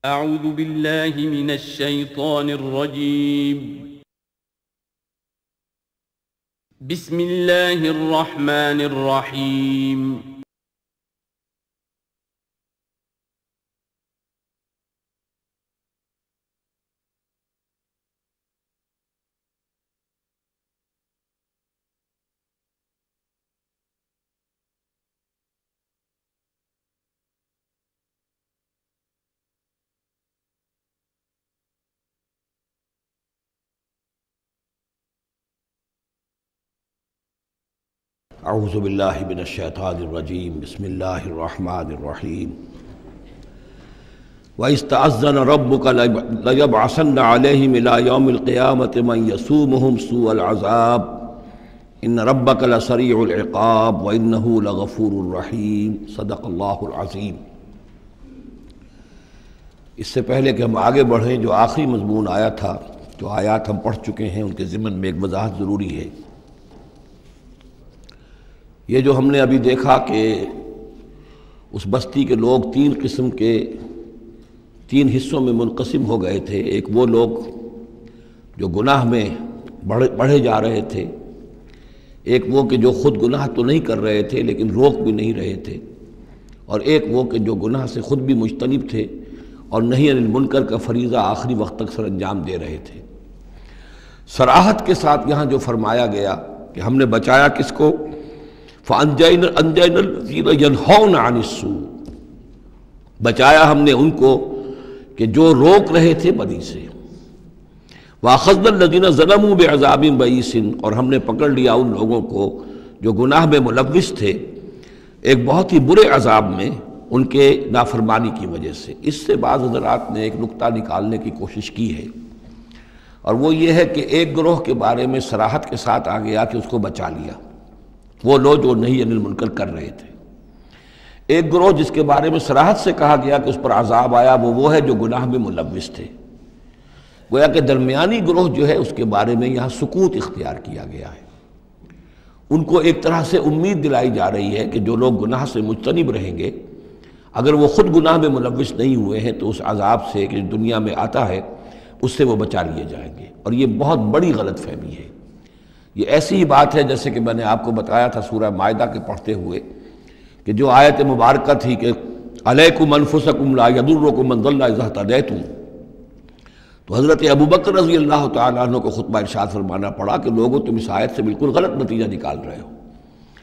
اعوذ باللہ من الشیطان الرجیم بسم اللہ الرحمن الرحیم اعوذ باللہ من الشیطان الرجیم بسم اللہ الرحمن الرحیم وَإِذْ تَأَذَّنَ رَبُّكَ لَيَبْعَثَنَّ عَلَيْهِمْ إِلَى يَوْمِ الْقِيَامَةِ مَنْ يَسُومُهُمْ سُوءَ الْعَذَابِ إِنَّ رَبَّكَ لَسَرِيعُ الْعِقَابِ وَإِنَّهُ لَغَفُورٌ رَحِيمٌ صدق اللہ العظیم۔ اس سے پہلے کہ ہم آگے بڑھیں، جو آخری مضمون آیا تھا، جو آیات ہم پڑھ چکے ہیں، ان کے ضمن میں ایک وضاحت ضروری ہے۔ یہ جو ہم نے ابھی دیکھا کہ اس بستی کے لوگ تین قسم کے تین حصوں میں منقسم ہو گئے تھے۔ ایک وہ لوگ جو گناہ میں بڑھے جا رہے تھے، ایک وہ کہ جو خود گناہ تو نہیں کر رہے تھے لیکن روک بھی نہیں رہے تھے، اور ایک وہ کہ جو گناہ سے خود بھی مجتنب تھے اور نہی عن المنکر کا فریضہ آخری وقت تک سر انجام دے رہے تھے۔ صراحت کے ساتھ یہاں جو فرمایا گیا کہ ہم نے بچایا کس کو؟ فَأَنْجَيْنَا الَّذِينَ يَنْهَوْنَ عَنِ السُّوءِ، بچایا ہم نے ان کو کہ جو روک رہے تھے بدی سے۔ وَأَخَذْنَا الَّذِينَ ظَلَمُوا بِعَذَابٍ بَئِيسٍ، اور ہم نے پکڑ لیا ان لوگوں کو جو گناہ میں ملوث تھے ایک بہت ہی برے عذاب میں ان کے نافرمانی کی وجہ سے۔ اس سے بعض حضرات نے ایک نکتہ نکالنے کی کوشش کی ہے، اور وہ یہ ہے کہ ایک گروہ کے بارے میں صراحت کے ساتھ آ گیا کہ اس کو بچا لیا، وہ لوگ جو نہی عن المنکر کر رہے تھے۔ ایک گروہ جس کے بارے میں صراحت سے کہا گیا کہ اس پر عذاب آیا، وہ ہے جو گناہ میں ملوث تھے۔ گویا کہ درمیانی گروہ جو ہے اس کے بارے میں یہاں سکوت اختیار کیا گیا ہے۔ ان کو ایک طرح سے امید دلائی جا رہی ہے کہ جو لوگ گناہ سے مجتنب رہیں گے، اگر وہ خود گناہ میں ملوث نہیں ہوئے ہیں تو اس عذاب سے کہ دنیا میں آتا ہے اس سے وہ بچا لیے جائیں گے، اور یہ بہت بڑی غلط فہمی ہے۔ یہ ایسی ہی بات ہے جیسے کہ میں نے آپ کو بتایا تھا سورہ مائدہ کے پڑھتے ہوئے کہ جو آیت مبارکہ تھی کہ علیکم انفسکم لا یضرکم من ضل اذا اہتدیتم، تو حضرت ابوبکر رضی اللہ تعالیٰ عنہ کو خطبہ ارشاد فرمانا پڑا کہ لوگوں تم اس آیت سے بالکل غلط نتیجہ نکال رہے ہو۔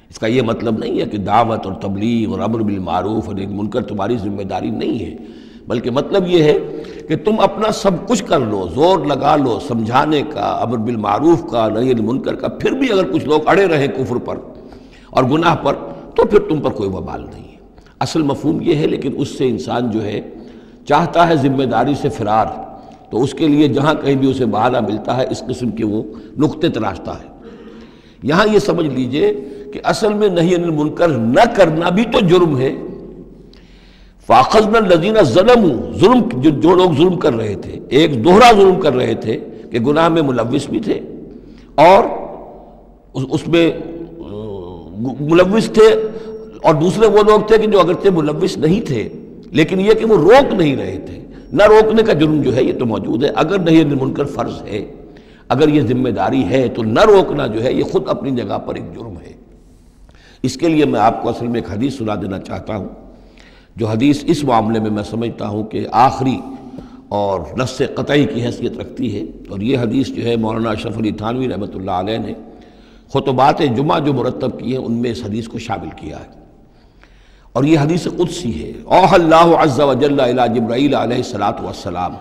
اس کا یہ مطلب نہیں ہے کہ دعوت اور تبلیغ اور امر بالمعروف اور منکر تمہاری ذمہ داری نہیں ہے، بلکہ مطلب یہ ہے کہ تم اپنا سب کچھ کر لو، زور لگا لو سمجھانے کا، امر بالمعروف کا، نہی عن المنکر کا، پھر بھی اگر کچھ لوگ اڑے رہیں کفر پر اور گناہ پر تو پھر تم پر کوئی وبال نہیں ہے۔ اصل مفہوم یہ ہے، لیکن اس سے انسان جو ہے چاہتا ہے ذمہ داری سے فرار، تو اس کے لیے جہاں کہیں بھی اسے بہانہ ملتا ہے اس قسم کے وہ نقطے تراشتا ہے۔ یہاں یہ سمجھ لیجئے کہ اصل میں نہی عن المنکر نہ کرنا بھی تو جرم ہے۔ فَأَخَذْنَا الَّذِينَ ظَلَمُوا، ظلم جو لوگ ظلم کر رہے تھے، ایک دوہرا ظلم کر رہے تھے کہ گناہ میں ملوث بھی تھے اور اس میں ملوث تھے، اور دوسرے وہ لوگ تھے کہ جو اگرچہ ملوث نہیں تھے لیکن یہ کہ وہ روک نہیں رہے تھے۔ نہ روکنے کا جرم جو ہے یہ تو موجود ہے، اگر نہی عن المنکر فرض ہے، اگر یہ ذمہ داری ہے تو نہ روکنا جو ہے یہ خود اپنی جگہ پر ایک جرم ہے۔ اس کے لیے میں آپ کو اصل میں ایک حدیث سنا دینا چاہتا ہوں، جو حدیث اس معاملے میں سمجھتا ہوں کہ آخری اور نص قطعی کی حیثیت رکھتی ہے، اور یہ حدیث جو ہے مولانا اشرف علی تھانوی رحمۃ اللہ علیہ نے خطبات جمعہ جو مرتب کیے ہیں ان میں اس حدیث کو شامل کیا ہے، اور یہ حدیث قدسی ہے۔ اوحى اللہ عز وجل الی جبرائیل علیہ الصلاۃ والسلام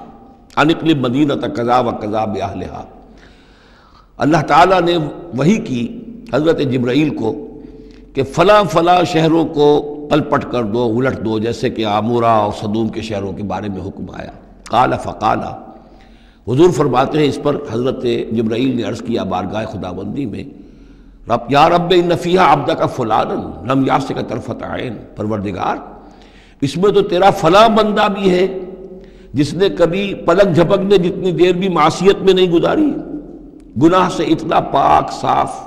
ان اقلب مدینۃ کذا وکذا باہلھا، اللہ تعالیٰ نے وحی کی حضرت جبرائیل کو کہ فلاں فلاں شہروں کو پل پٹ کر دو، الٹ دو، جیسے کہ عامورہ اور صدوم کے شہروں کے بارے میں حکم آیا۔ قال فقالا، حضور فرماتے ہیں اس پر حضرت جبرائیل نے عرض کیا بارگاہ خداوندی میں، رب یا رب ان فیہا عبدک فلانا لم یعصک طرفۃ عین، پروردگار اس میں تو تیرا فلاں بندہ بھی ہے جس نے کبھی پلک جھپکنے جتنی دیر بھی معصیت میں نہیں گزاری، گناہ سے اتنا پاک صاف،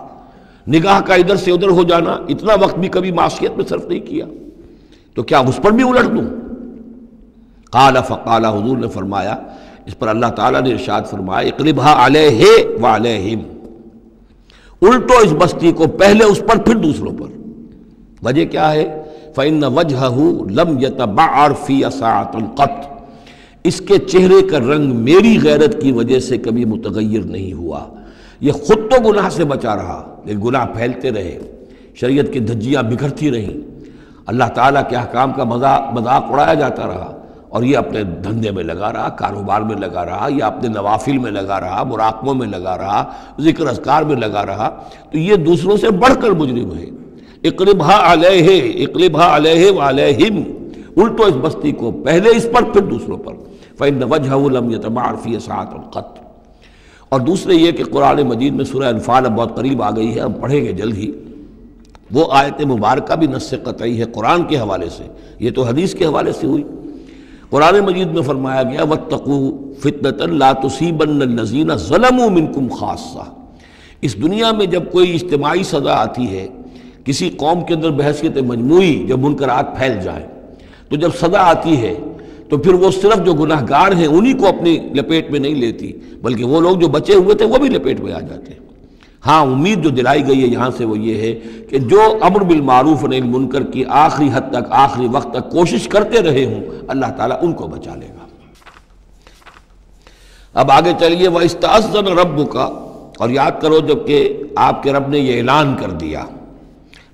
نگاہ کا ادھر سے ادھر ہو جانا، اتنا وقت بھی کبھی معصیت میں صرف نہیں کیا، تو کیا اس پر بھی الٹ دوں؟ قال فقال، حضور نے فرمایا، اس پر اللہ تعالیٰ نے ارشاد فرمایا اقلبها علیہ وعلیہم، الٹو اس بستی کو، پہلے اس پر پھر دوسروں پر۔ وجہ کیا ہے؟ فإن وجهه لم يتبعر في ساعة قط، اس کے چہرے کا رنگ میری غیرت کی وجہ سے کبھی متغیر نہیں ہوا۔ یہ خود تو گناہ سے بچا رہا لیکن گناہ پھیلتے رہے، شریعت کی دھجیاں بکھرتی رہیں، اللہ تعالیٰ کے احکام کا مذاق اڑایا جاتا رہا، اور یہ اپنے دھندے میں لگا رہا، کاروبار میں لگا رہا، یا اپنے نوافل میں لگا رہا، مراقبوں میں لگا رہا، ذکر اذکار میں لگا رہا، تو یہ دوسروں سے بڑھ کر مجرم ہے۔ اقلبها علیہ، اقلبها علیہ وعلیہم، الٹو اس بستی کو، پہلے اس پر پھر دوسروں پر۔ فإن وجهه لم يتبعر فی ساعة قط۔ اور دوسرے یہ کہ قرآن مجید میں سورہ انفال اب بہت قریب آ گئی ہے، ہم پڑھیں گے جلد ہی، وہ آیت مبارکہ بھی نص قطعی ہے قرآن کے حوالے سے، یہ تو حدیث کے حوالے سے ہوئی۔ قرآن مجید میں فرمایا گیا وَاتَّقُوا فِتْنَةً لَا تُصِيبَنَّ الَّذِينَ ظَلَمُوا مِنْكُمْ خَاصَّةً۔ اس دنیا میں جب کوئی اجتماعی سزا آتی ہے کسی قوم کے اندر بحیثیت مجموعی، جب منکرات پھیل جائیں، تو جب سزا آتی ہے تو پھر وہ صرف جو گناہ گار ہیں انہی کو اپنی لپیٹ میں نہیں لیتی، بلکہ وہ لوگ جو بچے ہوئے تھے وہ بھی لپیٹ میں آ جاتے ہیں۔ ہاں، امید جو دلائی گئی ہے یہاں سے وہ یہ ہے کہ جو امر بالمعروف و نہی عن المنکر کی آخری حد تک، آخری وقت تک کوشش کرتے رہے ہوں، اللہ تعالیٰ ان کو بچا لے گا۔ اب آگے چلیے، وَإِسْتَأْذَنَ رَبُّكَ، اور یاد کرو جب کہ آپ کے رب نے یہ اعلان کر دیا،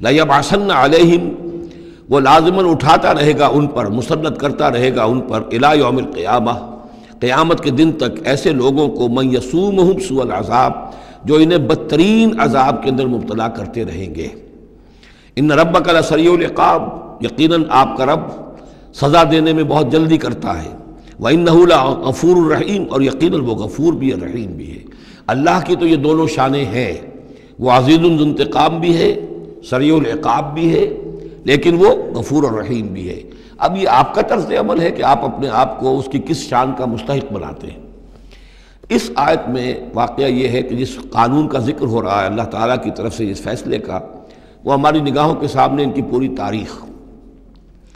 لَيَبْعَثَنَّ عَلَيْهِمْ، وہ لازماً اٹھاتا رہے گا ان پر، مسلط کرتا رہے گا ان پر، الی یوم القیامہ، قیامت کے دن تک، ایسے لوگوں کو من یسومہم سوء العذاب، جو انہیں بدترین عذاب کے اندر مبتلا کرتے رہیں گے۔ ان ربک لسریع العقاب، یقیناً آپ کا رب سزا دینے میں بہت جلدی کرتا ہے۔ وَإِنَّهُ لَغَفُورٌ الرحیم، اور یقیناً وہ غفور بھی ہے، رحیم بھی ہے۔ اللہ کی تو یہ دونوں شانیں ہیں، وہ عزیز ذو انتقام بھی ہے، سریع العقاب بھی ہے، لیکن وہ غفور اور رحیم بھی ہے۔ اب یہ آپ کا طرز عمل ہے کہ آپ اپنے آپ کو اس کی کس شان کا مستحق بناتے ہیں۔ اس آیت میں واقعہ یہ ہے کہ جس قانون کا ذکر ہو رہا ہے اللہ تعالیٰ کی طرف سے، اس فیصلے کا، وہ ہماری نگاہوں کے سامنے ان کی پوری تاریخ،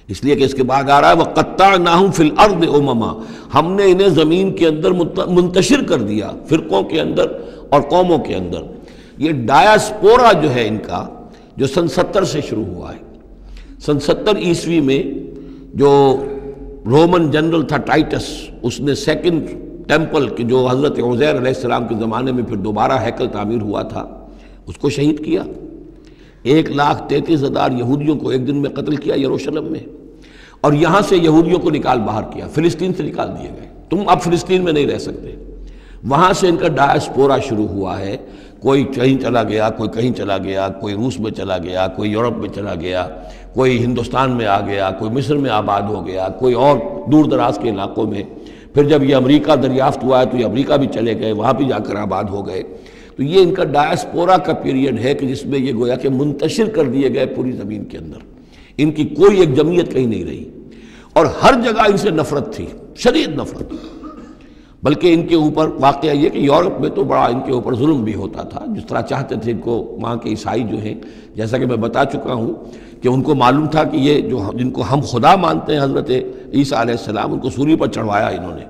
اس لیے کہ اس کے بعد آ رہا ہے وَقَطَّعْنَاهُمْ فِي الْأَرْضِ أُمَمًا، ہم نے انہیں زمین کے اندر منتشر کر دیا، فرقوں کے اندر اور قوموں کے اندر۔ یہ ڈایاسپورا جو ہے ان کا، جو سن 70 سے شروع ہوا ہے، سن 70 عیسوی میں جو رومن جنرل تھا ٹائٹس، اس نے سیکنڈ ٹیمپل کہ جو حضرت عزیر علیہ السلام کے زمانے میں پھر دوبارہ ہیکل تعمیر ہوا تھا، اس کو شہید کیا۔ 1,33,000 یہودیوں کو ایک دن میں قتل کیا یروشلم میں، اور یہاں سے یہودیوں کو نکال باہر کیا، فلسطین سے نکال دیے گئے، تم اب فلسطین میں نہیں رہ سکتے۔ وہاں سے ان کا ڈایاسپورا شروع ہوا ہے، کوئی کہیں چلا گیا، کوئی کہیں چلا گیا، کوئی روس میں چلا گیا، کوئی یورپ میں چلا گیا، کوئی ہندوستان میں آ گیا، کوئی مصر میں آباد ہو گیا، کوئی اور دور دراز کے علاقوں میں۔ پھر جب یہ امریکہ دریافت ہوا ہے تو یہ امریکہ بھی چلے گئے، وہاں بھی جا کر آباد ہو گئے۔ تو یہ ان کا ڈایاسپورا کا پیریڈ ہے کہ جس میں یہ گویا کہ منتشر کر دیے گئے پوری زمین کے اندر، ان کی کوئی ایک جمعیت کہیں نہیں رہی، اور ہر جگہ ان سے نفرت تھی، شدید نفرت۔ بلکہ ان کے اوپر واقعہ یہ کہ یورپ میں تو بڑا ان کے اوپر ظلم بھی ہوتا تھا، جس طرح چاہتے تھے ان کو وہاں کے عیسائی جو ہیں، جیسا کہ میں بتا چکا ہوں کہ ان کو معلوم تھا کہ یہ جو جن کو ہم خدا مانتے ہیں حضرت عیسیٰ علیہ السلام، ان کو سولی پر چڑھوایا انہوں نے،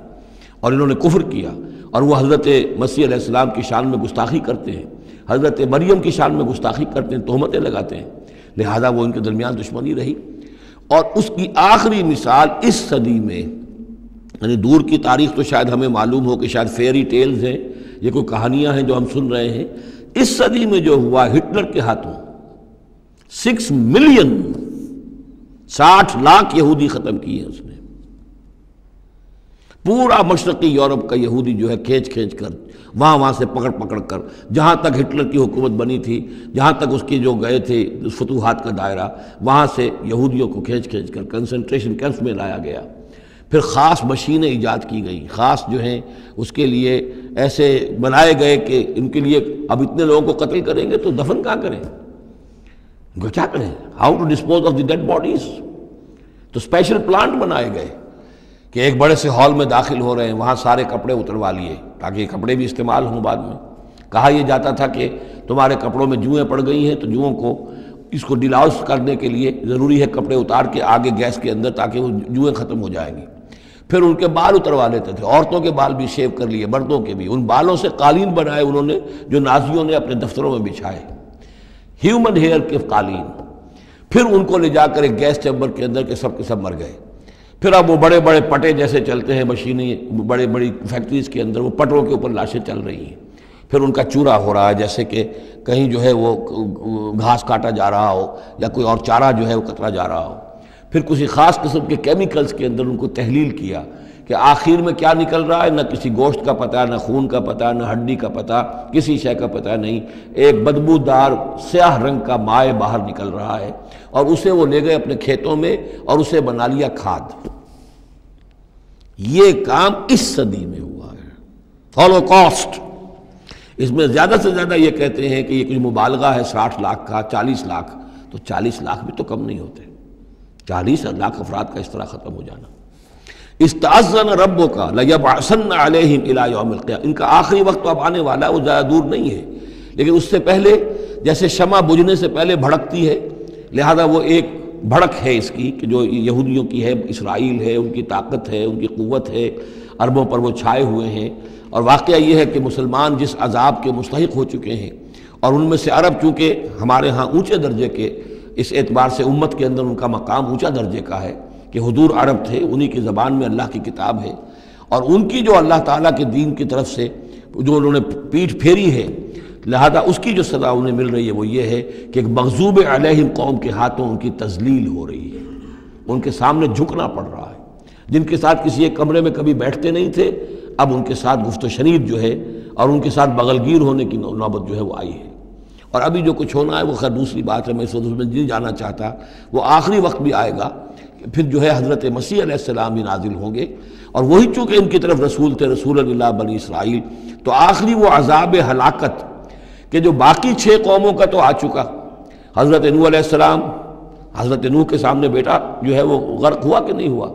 اور انہوں نے کفر کیا، اور وہ حضرت مسیح علیہ السلام کی شان میں گستاخی کرتے ہیں، حضرت مریم کی شان میں گستاخی کرتے ہیں، تہمتیں لگاتے ہیں، لہذا وہ ان کے درمیان دشمنی رہی۔ اور اس کی آخری مثال اس صدی میں، یعنی دور کی تاریخ تو شاید ہمیں معلوم ہو کہ شاید فیری ٹیلز ہیں، یہ کوئی کہانیاں ہیں جو ہم سن رہے ہیں، اس صدی میں جو ہوا ہٹلر کے ہاتھوں 6 ملین 60 لاکھ یہودی ختم کیے اس نے۔ پورا مشرقی یورپ کا یہودی جو ہے کھینچ کر وہاں سے پکڑ کر جہاں تک ہٹلر کی حکومت بنی تھی، جہاں تک اس کے جو گئے تھے فتوحات کا دائرہ، وہاں سے یہودیوں کو کھینچ کر کنسنٹریشن کیمپس میں لایا گیا۔ پھر خاص مشینیں ایجاد کی گئی، خاص جو ہیں اس کے لیے ایسے بنائے گئے کہ ان کے لیے اب اتنے لوگوں کو قتل کریں گے تو دفن کہاں کریں، ان کو کیا کریں، how to dispose of the dead bodies. تو اسپیشل پلانٹ بنائے گئے کہ ایک بڑے سے ہال میں داخل ہو رہے ہیں، وہاں سارے کپڑے اتروا لیے تاکہ یہ کپڑے بھی استعمال ہوں بعد میں۔ کہا یہ جاتا تھا کہ تمہارے کپڑوں میں جوئیں پڑ گئی ہیں تو جوؤں کو اس کو ڈیلاؤس کرنے کے لیے ضروری ہے کپڑے اتار کے آگے گیس کے اندر، تاکہ وہ جوئیں ختم ہو جائیں گی۔ پھر ان کے بال اتروا لیتے تھے، عورتوں کے بال بھی شیو کر لیے، مردوں کے بھی، ان بالوں سے قالین بنائے انہوں نے جو نازیوں نے اپنے دفتروں میں بچھائے، ہیومن ہیئر کے قالین۔ پھر ان کو لے جا کر ایک گیس چیمبر کے اندر کے سب مر گئے۔ پھر اب وہ بڑے بڑے پٹے جیسے چلتے ہیں مشینیں، بڑی بڑی فیکٹریز کے اندر وہ پٹوں کے اوپر لاشیں چل رہی ہیں، پھر ان کا چورا ہو رہا ہے، جیسے کہ کہیں جو ہے وہ گھاس کاٹا جا رہا ہو یا کوئی اور چارہ جو ہے وہ کترا جا رہا ہو۔ پھر کسی خاص قسم کے کیمیکلز کے اندر ان کو تحلیل کیا کہ آخر میں کیا نکل رہا ہے، نہ کسی گوشت کا پتہ، نہ خون کا پتہ، نہ ہڈی کا پتہ، کسی شے کا پتہ نہیں، ایک بدبودار سیاہ رنگ کا مائع باہر نکل رہا ہے، اور اسے وہ لے گئے اپنے کھیتوں میں اور اسے بنا لیا کھاد۔ یہ کام اس صدی میں ہوا ہے، ہولوکاسٹ۔ اس میں زیادہ سے زیادہ یہ کہتے ہیں کہ یہ کچھ مبالغہ ہے 60 لاکھ کا، 40 لاکھ، تو 40 لاکھ بھی تو کم نہیں ہوتے، 40 لاکھ افراد کا اس طرح ختم ہو جانا۔ استأذن ربک لیبعثن علیہم الی یوم القیامہ، ان کا آخری وقت تو اب آنے والا ہے، وہ زیادہ دور نہیں ہے، لیکن اس سے پہلے جیسے شمع بجھنے سے پہلے بھڑکتی ہے، لہذا وہ ایک بھڑک ہے اس کی کہ جو یہودیوں کی ہے، اسرائیل ہے، ان کی طاقت ہے، ان کی قوت ہے، عربوں پر وہ چھائے ہوئے ہیں۔ اور واقعہ یہ ہے کہ مسلمان جس عذاب کے مستحق ہو چکے ہیں، اور ان میں سے عرب چونکہ ہمارے ہاں اونچے درجے کے، اس اعتبار سے امت کے اندر ان کا مقام اونچا درجے کا ہے کہ حضور عرب تھے، انہی کی زبان میں اللہ کی کتاب ہے، اور ان کی جو اللہ تعالیٰ کے دین کی طرف سے جو انہوں نے پیٹھ پھیری ہے، لہذا اس کی جو سزا انہیں مل رہی ہے وہ یہ ہے کہ ایک مغضوب علیہم قوم کے ہاتھوں ان کی تذلیل ہو رہی ہے، ان کے سامنے جھکنا پڑ رہا ہے۔ جن کے ساتھ کسی ایک کمرے میں کبھی بیٹھتے نہیں تھے، اب ان کے ساتھ گفت و شنید جو ہے اور ان کے ساتھ بغل گیر ہونے کی نوبت جو ہے وہ آئی ہے۔ اور ابھی جو کچھ ہونا ہے وہ خیر دوسری بات ہے، میں اس میں نہیں جانا چاہتا، وہ آخری وقت بھی آئے گا، پھر جو ہے حضرت مسیح علیہ السلام بھی نازل ہوں گے، اور وہی چونکہ ان کی طرف رسول تھے، رسول اللہ بنی اسرائیل، تو آخری وہ عذاب ہلاکت کہ جو باقی 6 قوموں کا تو آ چکا، حضرت نوح علیہ السلام، حضرت نوح کے سامنے بیٹا جو ہے وہ غرق ہوا کہ نہیں ہوا،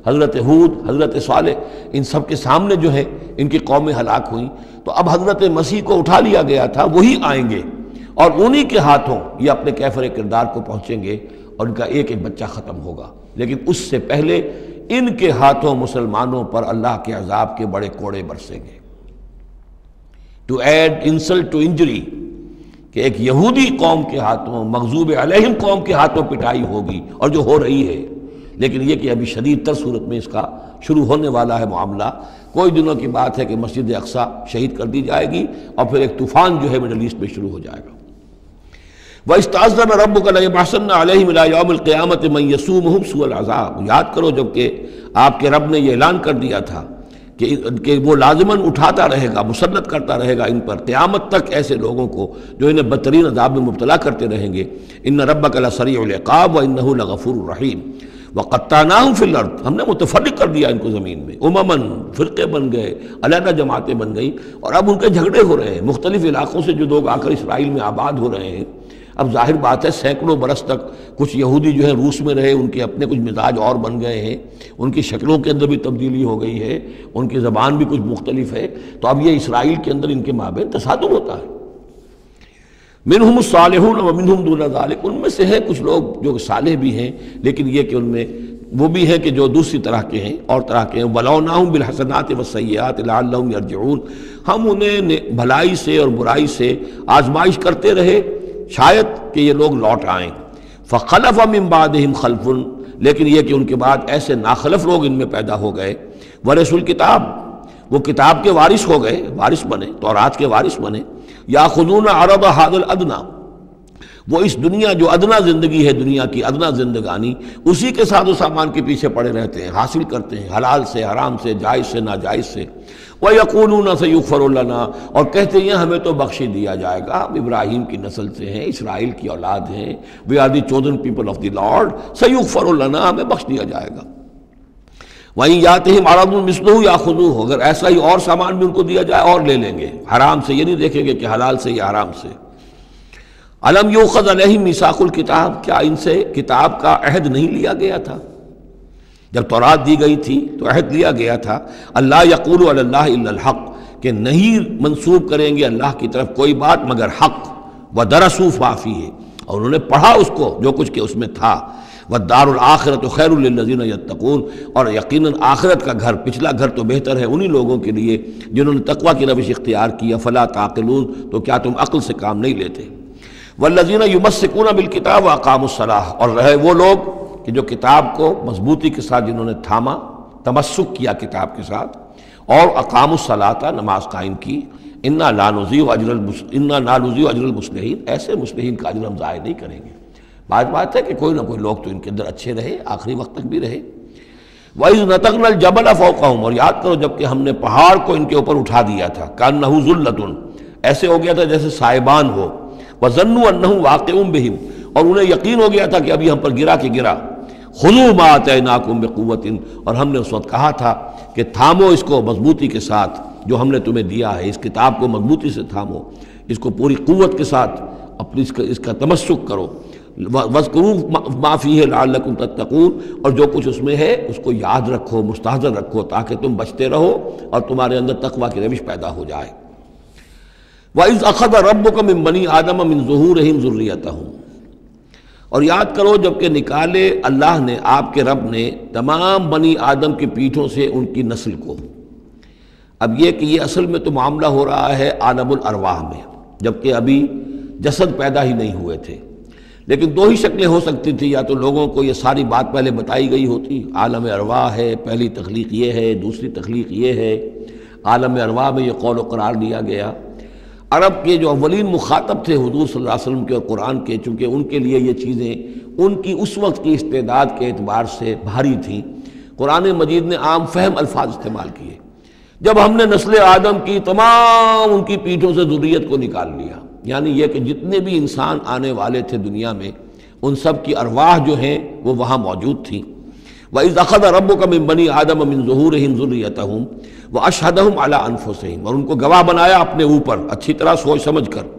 حضرت ہود، حضرت صالح، ان سب کے سامنے جو ہے ان کی قومیں ہلاک ہوئیں، تو اب حضرت مسیح کو اٹھا لیا گیا تھا، وہی آئیں گے اور انہی کے ہاتھوں یہ اپنے کیفر کردار کو پہنچیں گے اور ان کا ایک ایک بچہ ختم ہوگا۔ لیکن اس سے پہلے ان کے ہاتھوں مسلمانوں پر اللہ کے عذاب کے بڑے کوڑے برسیں گے۔ To add insult to injury, کہ ایک یہودی قوم کے ہاتھوں، مغضوب علیہم قوم کے ہاتھوں پٹائی ہوگی، اور جو ہو رہی ہے، لیکن یہ کہ ابھی شدید تر صورت میں اس کا شروع ہونے والا ہے معاملہ۔ کوئی دنوں کی بات ہے کہ مسجد اقصیٰ شہید کر دی جائے گی، اور پھر ایک طوفان جو ہے مڈل ایسٹ میں شروع ہو جائے گا۔ وَإِسْتَأْذَنَ رَبُّكَ لَيَبْعَثَنَّ عَلَيْهِمْ إِلَىٰ يَوْمِ الْقِيَامَةِ مَن يَسُومُهُمْ سُوءَ الْعَذَابِ، یاد کرو جب کہ آپ کے رب نے یہ اعلان کر دیا تھا کہ وہ لازماً اٹھاتا رہے گا، مسلط کرتا رہے گا ان پر قیامت تک ایسے لوگوں کو جو انہیں بدترین عذاب میں مبتلا کرتے رہیں گے۔ إِنَّ رَبَّكَ لَسَرِيعُ الْعِقَابِ وَإِنَّهُ لَغَفُورٌ رَحِيمٌ۔ وَقَطَّعْنَاهُمْ فِي الْأَرْضِ، ہم نے متفرق کر دیا ان کو زمین میں، امماً، فرقے بن گئے، علیحدہ جماعتیں بن گئیں، اور اب ان کے جھگڑے ہو رہے ہیں، مختلف علاقوں سے جو لوگ آ کر اسرائیل میں آباد ہو رہے ہیں۔ اب ظاہر بات ہے سینکڑوں برس تک کچھ یہودی جو ہیں روس میں رہے، ان کے اپنے کچھ مزاج اور بن گئے ہیں، ان کی شکلوں کے اندر بھی تبدیلی ہو گئی ہے، ان کی زبان بھی کچھ مختلف ہے، تو اب یہ اسرائیل کے اندر ان کے مابین تصادم ہوتا ہے۔ منہم الصالحون ومنہم دون ذلک، ان میں سے ہیں کچھ لوگ جو صالح بھی ہیں، لیکن یہ کہ ان میں وہ بھی ہیں کہ جو دوسری طرح کے ہیں، اور طرح کے ہیں۔ وَلَوْنَاهُمْ بِالْحَسَنَاتِ وَالسَّيِّئَاتِ لَعَلَّهُمْ يَرْجِعُونَ، ہم انہیں بھلائی سے اور برائی سے آزمائش کرتے رہے، شاید کہ یہ لوگ لوٹ آئیں۔ فَخَلَفَ مِن بَعْدِهِمْ خَلْفٌ، لیکن یہ کہ ان کے بعد ایسے ناخلف لوگ ان میں پیدا ہو گئے، وَرِثُوا الْكِتَابَ، وہ کتاب کے وارث ہو گئے، وارث بنے، تورات کے وارث بنے۔ یاخذون عرض هذا الادنی، وہ اس دنیا جو ادنا زندگی ہے، دنیا کی ادنا زندگانی، اسی کے ساتھ و سامان کے پیچھے پڑے رہتے ہیں، حاصل کرتے ہیں حلال سے، حرام سے، جائز سے، ناجائز سے۔ وَيَقُولُونَ سَيُغْفَرُ لَنَا، اور کہتے ہیں ہمیں تو بخش دیا جائے گا، ہم ابراہیم کی نسل سے ہیں، اسرائیل کی اولاد ہیں، we are the chosen people of the Lord, سَيُغْفَرُ لَنَا، ہمیں بخش دیا جائے گا۔ وہیں یاتہم عرض مثلہ یاخذوہ، اگر ایسا ہی اور سامان بھی ان کو دیا جائے اور لے لیں گے، حرام سے یہ نہیں دیکھیں گے کہ حلال سے یا حرام سے۔ الم یؤخذ علیہم میثاق الکتاب، کیا ان سے کتاب کا عہد نہیں لیا گیا تھا؟ جب تورات دی گئی تھی تو عہد لیا گیا تھا، اللہ یقول علی اللہ الا الحق، کہ نہیں منسوب کریں گے اللہ کی طرف کوئی بات مگر حق، ودرسوا ما فیہ، اور انہوں نے پڑھا اس کو جو کچھ کہ اس میں تھا، والدار الآخرۃ خیر للذین یتقون، اور یقیناً آخرت کا گھر، پچھلا گھر تو بہتر ہے انہی لوگوں کے لیے جنہوں نے تقوی کی روش اختیار کی. فلا تعقلون، تو کیا تم عقل سے کام نہیں لیتے؟ والذین یمسکون بالکتاب واقاموا الصلاۃ، اور رہے وہ لوگ کہ جو کتاب کو مضبوطی کے ساتھ جنہوں نے تھاما، تمسک کیا کتاب کے ساتھ، اور اقاموا الصلاۃ، نماز قائم کی. انا لا نضیع اجر المصلحین، ایسے مصلحین کا اجر ہم ضائع نہیں کریں گے. بات ہے کہ کوئی نہ کوئی لوگ تو ان کے اندر اچھے رہے، آخری وقت تک بھی رہے. وَإِذْ نَتَقْنَا الْجَبَلَ فَوْقَهُمْ، اور یاد کرو جب کہ ہم نے پہاڑ کو ان کے اوپر اٹھا دیا تھا. كَأَنَّهُ ذُلَّةٌ، ایسے ہو گیا تھا جیسے سائبان ہو. وَظَنُّوا أَنَّهُ واقع بِهِمْ، اور انہیں یقین ہو گیا تھا کہ ابھی ہم پر گرا کہ گرا. خُذُوا مَا آتَيْنَاكُمْ بِقُوَّةٍ، اور ہم نے اس وقت کہا تھا کہ تھامو اس کو مضبوطی کے ساتھ جو ہم نے تمہیں دیا ہے، اس کتاب کو مضبوطی سے تھامو، اس کو پوری قوت کے ساتھ اپنی اس کا تمسک کرو. وَاذْكُرُوا مَا فِيهِ لَعَلَّكُمْ تَتَّقُونَ، اور جو کچھ اس میں ہے اس کو یاد رکھو، مستحضر رکھو، تاکہ تم بچتے رہو اور تمہارے اندر تقوی کی روش پیدا ہو جائے. وَإِذْ أَخَذَ رَبُّكَ مِن بَنِي آدَمَ مِن ظُهُورِهِمْ ذُرِّيَّتَهُمْ، اور یاد کرو جب کہ نکالے اللہ نے، آپ کے رب نے، تمام بنی آدم کی پیٹھوں سے ان کی نسل کو. اب یہ کہ یہ اصل میں تو معاملہ ہو رہا ہے عالم الارواح میں، جبکہ ابھی جسد پیدا ہی نہیں ہوئے تھے. لیکن دو ہی شکلیں ہو سکتی تھی، یا تو لوگوں کو یہ ساری بات پہلے بتائی گئی ہوتی، عالم ارواح ہے، پہلی تخلیق یہ ہے، دوسری تخلیق یہ ہے. عالم ارواح میں یہ قول و قرار دیا گیا. عرب کے جو اولین مخاطب تھے حضور صلی اللہ علیہ وسلم کے اور قرآن کے، چونکہ ان کے لیے یہ چیزیں ان کی اس وقت کی استعداد کے اعتبار سے بھاری تھیں، قرآن مجید نے عام فہم الفاظ استعمال کیے. جب ہم نے نسل آدم کی تمام ان کی پیٹھوں سے ذریت کو نکال لیا، یعنی یہ کہ جتنے بھی انسان آنے والے تھے دنیا میں، ان سب کی ارواح جو ہیں وہ وہاں موجود تھیں. وَإِذْ أَخَذَ رَبُّكَ مِن بَنِي آدَمَ مِن ظُهُورِهِمْ ذُرِّيَّتَهُمْ وَأَشْهَدَهُمْ عَلَىٰ أَنفُسِهِمْ، اور ان کو گواہ بنایا اپنے اوپر، اچھی طرح سوچ سمجھ کر.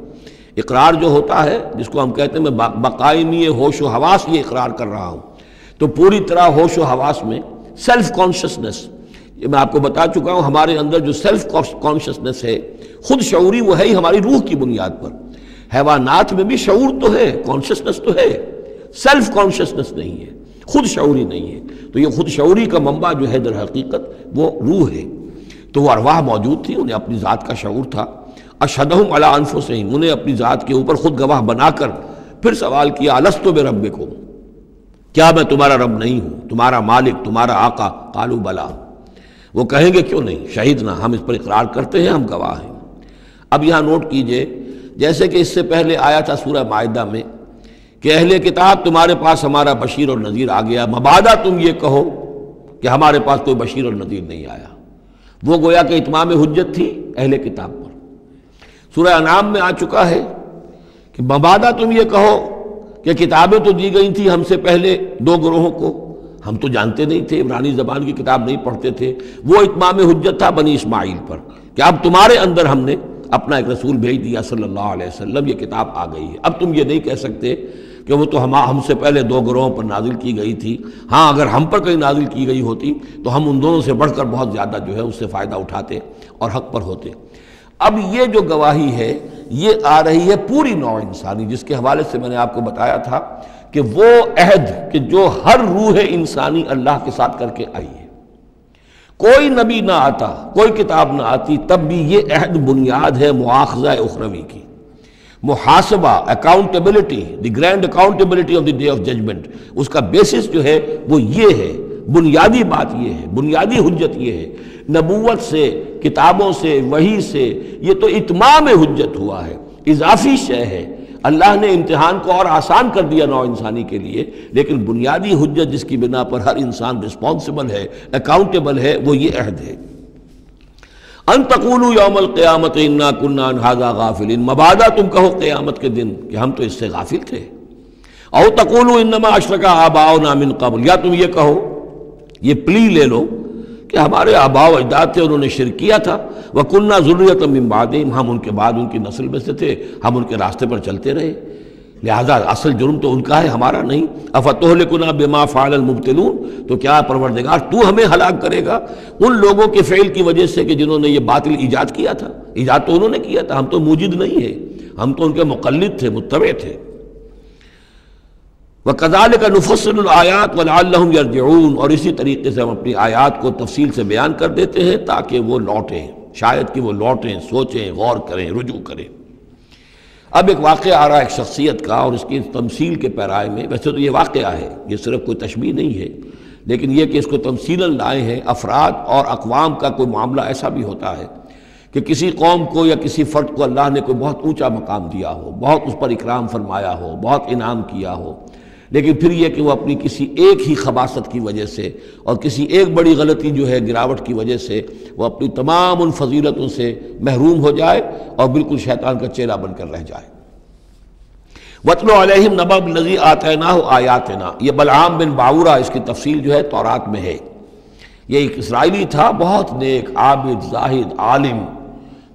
اقرار جو ہوتا ہے جس کو ہم کہتے ہیں میں بقائمی ہوش و حواس یہ اقرار کر رہا ہوں، تو پوری طرح ہوش و حواس میں سیلف کانشسنس، یہ میں آپ کو بتا چکا ہوں، ہمارے اندر جو سیلف کانشسنس ہے، خود شعوری، وہ ہے ہی ہماری روح کی بنیاد پر. حیوانات میں بھی شعور تو ہے، کانشسنس تو ہے، سیلف کانشسنس نہیں ہے، خود شعوری نہیں ہے. تو یہ خود شعوری کا منبع جو ہے در حقیقت وہ روح ہے. تو وہ ارواح موجود تھی، انہیں اپنی ذات کا شعور تھا. اشہدہم علی انفسہم، انہیں اپنی ذات کے اوپر خود گواہ بنا کر پھر سوال کیا، الست بربکم، کیا میں تمہارا رب نہیں ہوں، تمہارا مالک، تمہارا آقا؟ قالوا بلا، وہ کہیں گے کیوں نہیں، شہیدنا، ہم اس پر اقرار کرتے ہیں، ہم گواہ ہیں. اب یہاں نوٹ کیجئے، جیسے کہ اس سے پہلے آیا تھا سورہ مائدہ میں کہ اہل کتاب تمہارے پاس ہمارا بشیر اور نذیر آ گیا، مبادا تم یہ کہو کہ ہمارے پاس کوئی بشیر اور نذیر نہیں آیا. وہ گویا کہ اتمام حجت تھی اہل کتاب پر. سورہ انعام میں آ چکا ہے کہ مبادا تم یہ کہو کہ کتابیں تو دی گئی تھیں ہم سے پہلے دو گروہوں کو، ہم تو جانتے نہیں تھے، عبرانی زبان کی کتاب نہیں پڑھتے تھے. وہ اتمام حجت تھا بنی اسماعیل پر کہ اب تمہارے اندر ہم نے اپنا ایک رسول بھیج دیا صلی اللہ علیہ وسلم، یہ کتاب آ گئی ہے. اب تم یہ نہیں کہہ سکتے کہ وہ تو ہم سے پہلے دو گروہوں پر نازل کی گئی تھی. ہاں اگر ہم پر کہیں نازل کی گئی ہوتی تو ہم ان دونوں سے بڑھ کر بہت زیادہ جو ہے اس سے فائدہ اٹھاتے اور حق پر ہوتے. اب یہ جو گواہی ہے یہ آ رہی ہے پوری نوع انسانی، جس کے حوالے سے میں نے آپ کو بتایا تھا کہ وہ عہد کہ جو ہر روح انسانی اللہ کے ساتھ کر کے آئی ہے. کوئی نبی نہ آتا، کوئی کتاب نہ آتی، تب بھی یہ عہد بنیاد ہے مواخذہ اخروی کی، محاسبہ، accountability, the grand accountability of the day of judgment. اس کا بیسس جو ہے وہ یہ ہے، بنیادی بات یہ ہے، بنیادی حجت یہ ہے. نبوت سے، کتابوں سے، وحی سے یہ تو اتمام حجت ہوا ہے، اضافی شے ہے. اللہ نے امتحان کو اور آسان کر دیا نوع انسانی کے لیے، لیکن بنیادی حجت جس کی بنا پر ہر انسان رسپانسبل ہے، اکاؤنٹیبل ہے، وہ یہ عہد ہے. ان تقولوا یوم القیامت انا کنا عن ھذا غافلین، مبادا تم کہو قیامت کے دن کہ ہم تو اس سے غافل تھے. او تقولوا انما اشرک آباؤنا من قبل، یا تم یہ کہو، یہ پلی لے لو کہ ہمارے آباء و اجداد تھے، انہوں نے شرک کیا تھا. وَكُنَّا ذُرِّيَّةً مِّن بَعْدِهِمْ، ہم ان کے بعد ان کی نسل میں سے تھے، ہم ان کے راستے پر چلتے رہے، لہذا اصل جرم تو ان کا ہے، ہمارا نہیں. أَفَتُهْلِكُنَا بِمَا فَعَلَ الْمُبْطِلُونَ، تو کیا پروردگار تو ہمیں ہلاک کرے گا ان لوگوں کے فعل کی وجہ سے کہ جنہوں نے یہ باطل ایجاد کیا تھا. ایجاد تو انہوں نے کیا تھا، ہم تو موجد نہیں ہیں، ہم تو ان کے مقلد تھے، متبع تھے. وَكَذَلِكَ نُفَصِّلُ الْآيَاتِ وَلَعَلَّهُمْ يَرْجِعُونَ، اور اسی طریقے سے ہم اپنی آیات کو تفصیل سے بیان کر دیتے ہیں تاکہ وہ لوٹیں، شاید کہ وہ لوٹیں، سوچیں، غور کریں، رجوع کریں۔ اب ایک واقعہ آ رہا ہے ایک شخصیت کا، اور اس کی تمثیل کے پیرائے میں، ویسے تو یہ واقعہ ہے، یہ صرف کوئی تشبیہ نہیں ہے، لیکن یہ کہ اس کو تمثیلاً لائے ہیں۔ افراد اور اقوام کا کوئی معاملہ ایسا بھی ہوتا ہے کہ کسی قوم کو یا کسی فرد کو اللہ نے کوئی بہت اونچا مقام دیا ہو، بہت اس پر اکرام فرمایا ہو، بہت انعام کیا ہو، لیکن پھر یہ کہ وہ اپنی کسی ایک ہی خباثت کی وجہ سے اور کسی ایک بڑی غلطی جو ہے گراوٹ کی وجہ سے وہ اپنی تمام ان فضیلتوں سے محروم ہو جائے اور بالکل شیطان کا چیلا بن کر رہ جائے۔ وَاتْلُ عَلَيْهِمْ نَبَأَ الَّذِي آتَيْنَاهُ آيَاتِنَا، یہ بلعام بن باورہ، اس کی تفصیل جو ہے تورات میں ہے۔ یہ ایک اسرائیلی تھا، بہت نیک، عابد، زاہد، عالم،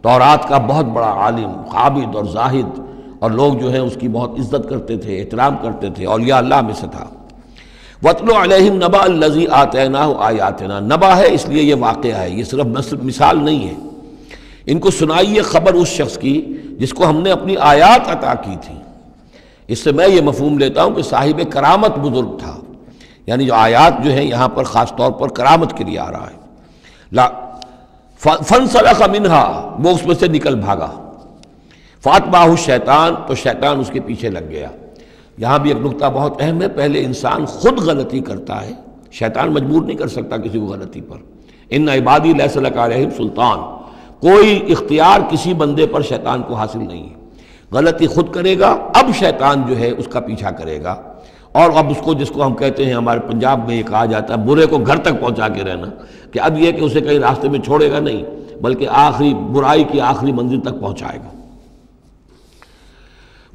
تورات کا بہت بڑا عالم، عابد اور زاہد، اور لوگ جو ہیں اس کی بہت عزت کرتے تھے، احترام کرتے تھے، اور یہ اللہ میں سے تھا۔ وَاتْلُ عَلَيْهِمْ نَبَأَ الَّذِي آتَيْنَاهُ آيَاتِنَا، نبا ہے اس لیے یہ واقعہ ہے، یہ صرف مثال نہیں ہے۔ ان کو سنائیے خبر اس شخص کی جس کو ہم نے اپنی آیات عطا کی تھی۔ اس سے میں یہ مفہوم لیتا ہوں کہ صاحب کرامت بزرگ تھا، یعنی جو آیات جو ہیں یہاں پر خاص طور پر کرامت کے لیے آ رہا ہے۔ فَانْسَلَخَ مِنْهَا، وہ اس میں سے نکل بھاگا۔ فَأَتْبَعَهُ الشَّيْطَانُ، تو شیطان اس کے پیچھے لگ گیا۔ یہاں بھی ایک نکتہ بہت اہم ہے، پہلے انسان خود غلطی کرتا ہے، شیطان مجبور نہیں کر سکتا کسی کو غلطی پر۔ إِنَّ عِبَادِي لَيْسَ لَكَ عَلَيْهِمْ سُلْطَانٌ، کوئی اختیار کسی بندے پر شیطان کو حاصل نہیں ہے۔ غلطی خود کرے گا، اب شیطان جو ہے اس کا پیچھا کرے گا، اور اب اس کو، جس کو ہم کہتے ہیں ہمارے پنجاب میں یہ کہا جاتا ہے برے کو گھر تک پہنچا کے رہنا، کہ اب یہ کہ اسے کہیں راستے میں چھوڑے گا نہیں، بلکہ آخری برائی کی آخری منزل تک پہنچائے گا۔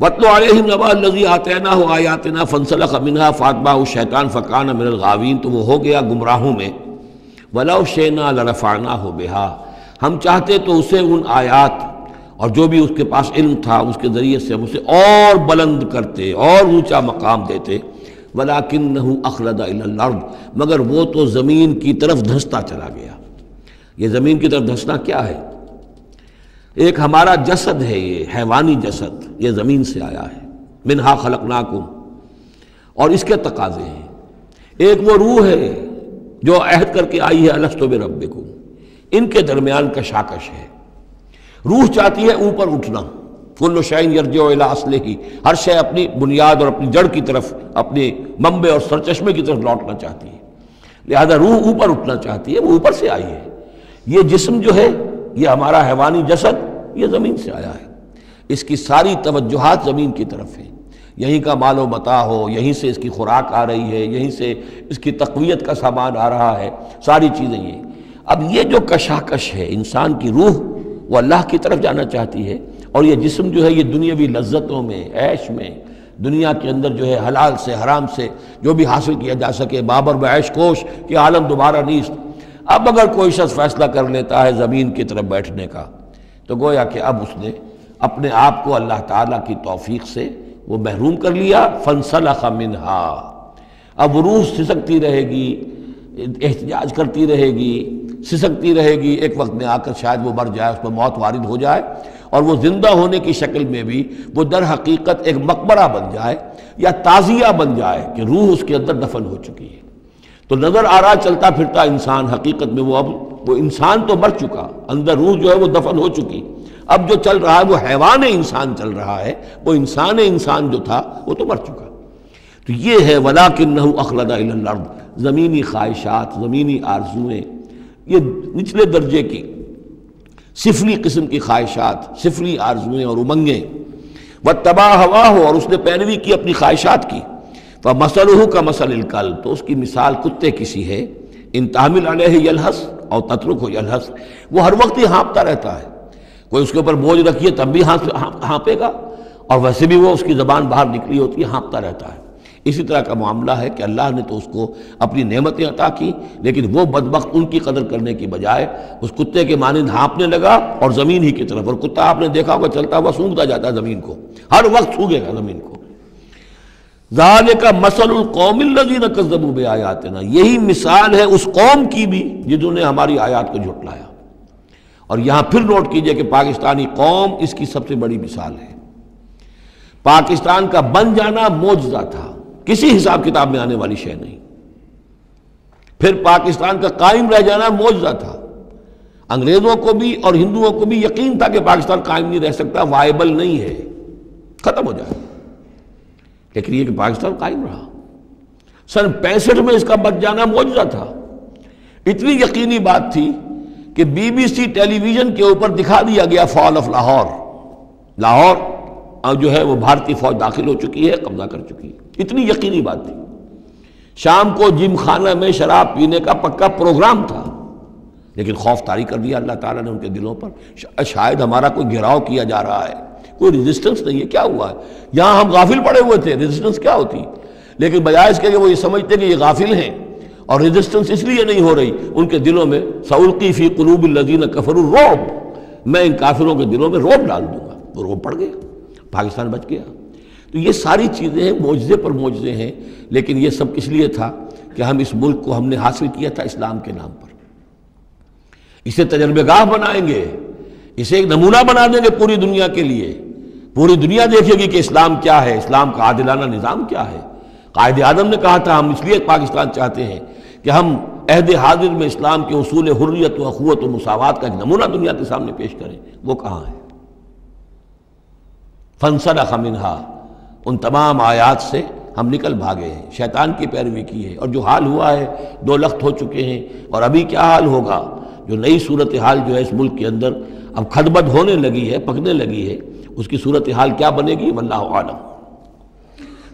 وَاتْلُ عَلَيْهِمْ نَبَأَ الَّذِي آتَيْنَاهُ آيَاتِنَا فَانْسَلَخَ مِنْهَا فَأَتْبَعَهُ الشَّيْطَانُ فَكَانَ مِنَ الْغَاوِينَ، تو وہ ہو گیا گمراہوں میں۔ وَلَوْ شِئْنَا لَرَفَعْنَاهُ بِهَا، ہم چاہتے تو اسے ان آیات اور جو بھی اس کے پاس علم تھا اس کے ذریعے سے ہم اسے اور بلند کرتے اور اونچا مقام دیتے۔ وَلَكِنَّهُ أَخْلَدَ إِلَى الْأَرْضِ، مگر وہ تو زمین کی طرف دھنستا چلا گیا۔ یہ زمین کی طرف دھنسنا کیا ہے؟ ایک ہمارا جسد ہے، یہ حیوانی جسد، یہ زمین سے آیا ہے، منہا خلقناکم، اور اس کے تقاضے ہیں۔ ایک وہ روح ہے جو عہد کر کے آئی ہے الستو بربکم، ان کے درمیان کشاکش ہے۔ روح چاہتی ہے اوپر اٹھنا، کل شیء یرجع الی اصلہ، ہر شے اپنی بنیاد اور اپنی جڑ کی طرف، اپنے منبع اور سرچشمے کی طرف لوٹنا چاہتی ہے، لہذا روح اوپر اٹھنا چاہتی ہے، وہ اوپر سے آئی ہے۔ یہ جسم جو ہے، یہ ہمارا حیوانی جسد، یہ زمین سے آیا ہے، اس کی ساری توجہات زمین کی طرف ہیں، یہیں کا مال و متاع ہو، یہیں سے اس کی خوراک آ رہی ہے، یہیں سے اس کی تقویت کا سامان آ رہا ہے، ساری چیزیں یہ۔ اب یہ جو کشاکش ہے، انسان کی روح وہ اللہ کی طرف جانا چاہتی ہے، اور یہ جسم جو ہے یہ دنیاوی لذتوں میں، عیش میں، دنیا کے اندر جو ہے حلال سے حرام سے جو بھی حاصل کیا جا سکے، بابر بعیش کوش کہ عالم دوبارہ نیست۔ اب اگر کوئی شخص فیصلہ کر لیتا ہے زمین کی طرف بیٹھنے کا، تو گویا کہ اب اس نے اپنے آپ کو اللہ تعالیٰ کی توفیق سے وہ محروم کر لیا۔ فَانْسَلَخَ مِنْهَا، اب وہ روح سسکتی رہے گی، احتجاج کرتی رہے گی، سسکتی رہے گی، ایک وقت میں آ کر شاید وہ مر جائے، اس پر موت وارد ہو جائے، اور وہ زندہ ہونے کی شکل میں بھی وہ در حقیقت ایک مقبرہ بن جائے یا تعزیہ بن جائے کہ روح اس کے اندر دفن ہو چکی ہے۔ تو نظر آ رہا چلتا پھرتا انسان، حقیقت میں وہ انسان تو مر چکا، اندر روح جو ہے وہ دفن ہو چکی، اب جو چل رہا ہے وہ حیوان انسان چل رہا ہے، وہ انسان جو تھا وہ تو مر چکا۔ تو یہ ہے وَلَكِنَّهُ أَخْلَدَ إِلَى الْأَرْضِ، زمینی خواہشات، زمینی آرزویں، یہ نچلے درجے کی سفلی قسم کی خواہشات، سفلی آرزویں اور امنگیں، وَاتَّبَعَ هَوَاهُ، اور اس نے پیروی کی اپنی خواہشات کی۔ فَمَثَلُهُ كَمَثَلِ الْكَلْبِ، تو اس کی مثال کتے کسی ہے، ان تحمل علیہ یلہس او تترکہ یلہس، وہ ہر وقت ہی ہانپتا رہتا ہے، کوئی اس کے اوپر بوجھ رکھیے تب بھی ہانپے گا، اور ویسے بھی وہ اس کی زبان باہر نکلی ہوتی ہے، ہانپتا رہتا ہے۔ اسی طرح کا معاملہ ہے کہ اللہ نے تو اس کو اپنی نعمتیں عطا کی، لیکن وہ بدبخت ان کی قدر کرنے کی بجائے اس کتے کے مانند ہانپنے لگا اور زمین ہی کی طرف، اور کتا آپ نے دیکھا ہوگا چلتا ہوا سونگتا جاتا ہے زمین کو، ہر وقت سونگے گا زمین کو۔ ذالک مثل القوم الذین کذبوا بآیاتنا، یہی مثال ہے اس قوم کی بھی جنہوں نے ہماری آیات کو جھٹلایا۔ اور یہاں پھر نوٹ کیجئے کہ پاکستانی قوم اس کی سب سے بڑی مثال ہے۔ پاکستان کا بن جانا معجزہ تھا، کسی حساب کتاب میں آنے والی شے نہیں۔ پھر پاکستان کا قائم رہ جانا معجزہ تھا، انگریزوں کو بھی اور ہندوؤں کو بھی یقین تھا کہ پاکستان قائم نہیں رہ سکتا، وائبل نہیں ہے، ختم ہو جائے، لیکن یہ کہ پاکستان قائم رہا۔ سن 65 میں اس کا بچ جانا معجزہ تھا، اتنی یقینی بات تھی کہ BBC ٹیلی ویژن کے اوپر دکھا دیا گیا فال آف لاہور، لاہور جو ہے وہ بھارتی فوج داخل ہو چکی ہے، قبضہ کر چکی ہے، اتنی یقینی بات تھی۔ شام کو جم خانہ میں شراب پینے کا پکا پروگرام تھا، لیکن خوف طاری کر دیا اللہ تعالیٰ نے ان کے دلوں پر، شاید ہمارا کوئی گھیراؤ کیا جا رہا ہے، کوئی ریزسٹنس نہیں ہے، کیا ہوا ہے یہاں؟ ہم غافل پڑے ہوئے تھے، ریزسٹنس کیا ہوتی؟ لیکن بجائے اس کے کہ وہ یہ سمجھتے کہ یہ غافل ہیں، اور ریزسٹنس اس لیے نہیں ہو رہی، ان کے دلوں میں سألقی فی قلوب الذین کفروا الرعب، میں ان کافروں کے دلوں میں رعب ڈال دوں گا، وہ رعب پڑ گیا، پاکستان بچ گیا۔ تو یہ ساری چیزیں ہیں، معجزے پر معجزے ہیں، لیکن یہ سب کس لیے تھا کہ ہم اس ملک کو ہم نے حاصل کیا تھا اسلام کے نام پر، اسے تجربہ گاہ بنائیں گے، اسے ایک نمونہ بنا دیں گے پوری دنیا کے لیے، پوری دنیا دیکھے گی کہ اسلام کیا ہے، اسلام کا عادلانہ نظام کیا ہے۔ قائد اعظم نے کہا تھا ہم اس لیے پاکستان چاہتے ہیں کہ ہم عہد حاضر میں اسلام کے اصول حریت و اخوت و مساوات کا ایک نمونہ دنیا کے سامنے پیش کریں، وہ کہاں ہے؟ فانسلخ منہا، ان تمام آیات سے ہم نکل بھاگے ہیں، شیطان کی پیروی کی ہے، اور جو حال ہوا ہے 2 لخت ہو چکے ہیں، اور ابھی کیا حال ہوگا؟ جو نئی صورتحال جو ہے اس ملک کے اندر اب کھدبد ہونے لگی ہے، پکنے لگی ہے، اس کی صورتحال کیا بنے گی واللہ اعلم۔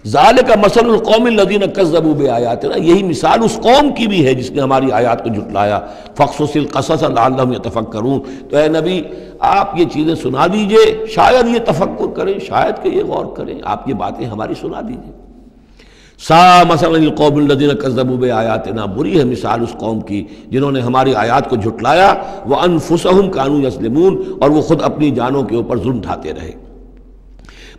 ذالک مثل القوم الذین کذبوا بآیاتنا، یہی مثال اس قوم کی بھی ہے جس نے ہماری آیات کو جھٹلایا۔ فاقصص القصص لعلہم یتفکرون، تو اے نبی آپ یہ چیزیں سنا دیجئے، شاید یہ تفکر کریں، شاید کہ یہ غور کریں، آپ یہ باتیں ہماری سنا دیجئے۔ سا مثلا القوم الذین کذبوا بآیاتنا، بری ہے مثال اس قوم کی جنہوں نے ہماری آیات کو جھٹلایا، وانفسہم کانوا یظلمون، اور وہ خود اپنی جانوں کے اوپر ظلم ڈھاتے رہے۔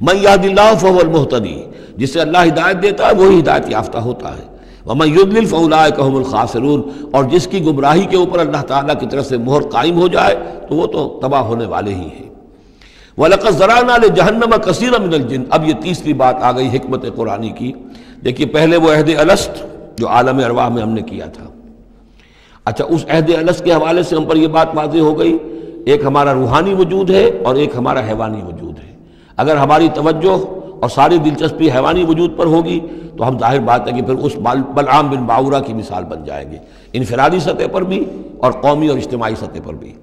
من یہد اللہ فہو المہتدی، جسے اللہ ہدایت دیتا ہے وہی ہدایت یافتہ ہوتا ہے، ومن یضلل فاولئک هم الخاسرون، اور جس کی گمراہی کے اوپر اللہ تعالیٰ کی طرف سے مہر قائم ہو جائے تو وہ تو تباہ ہونے والے ہی ہیں۔ وَلَقَدْ ذَرَأْنَا لِجَهَنَّمَ كَثِيرًا مِنَ الْجِنِّ، اب یہ تیسری بات آ گئی حکمت قرآنی کی۔ دیکھیے پہلے وہ عہد الست جو عالم ارواح میں ہم نے کیا تھا، اچھا اس عہد الست کے حوالے سے ہم پر یہ بات واضح ہو گئی، ایک ہمارا روحانی وجود ہے اور ایک ہمارا حیوانی وجود ہے۔ اگر ہماری توجہ اور ساری دلچسپی حیوانی وجود پر ہوگی تو ہم ظاہر بات ہے کہ پھر اس بلعام بن باورہ کی مثال بن جائیں گے، انفرادی سطح پر بھی اور قومی اور اجتماعی سطح پر بھی۔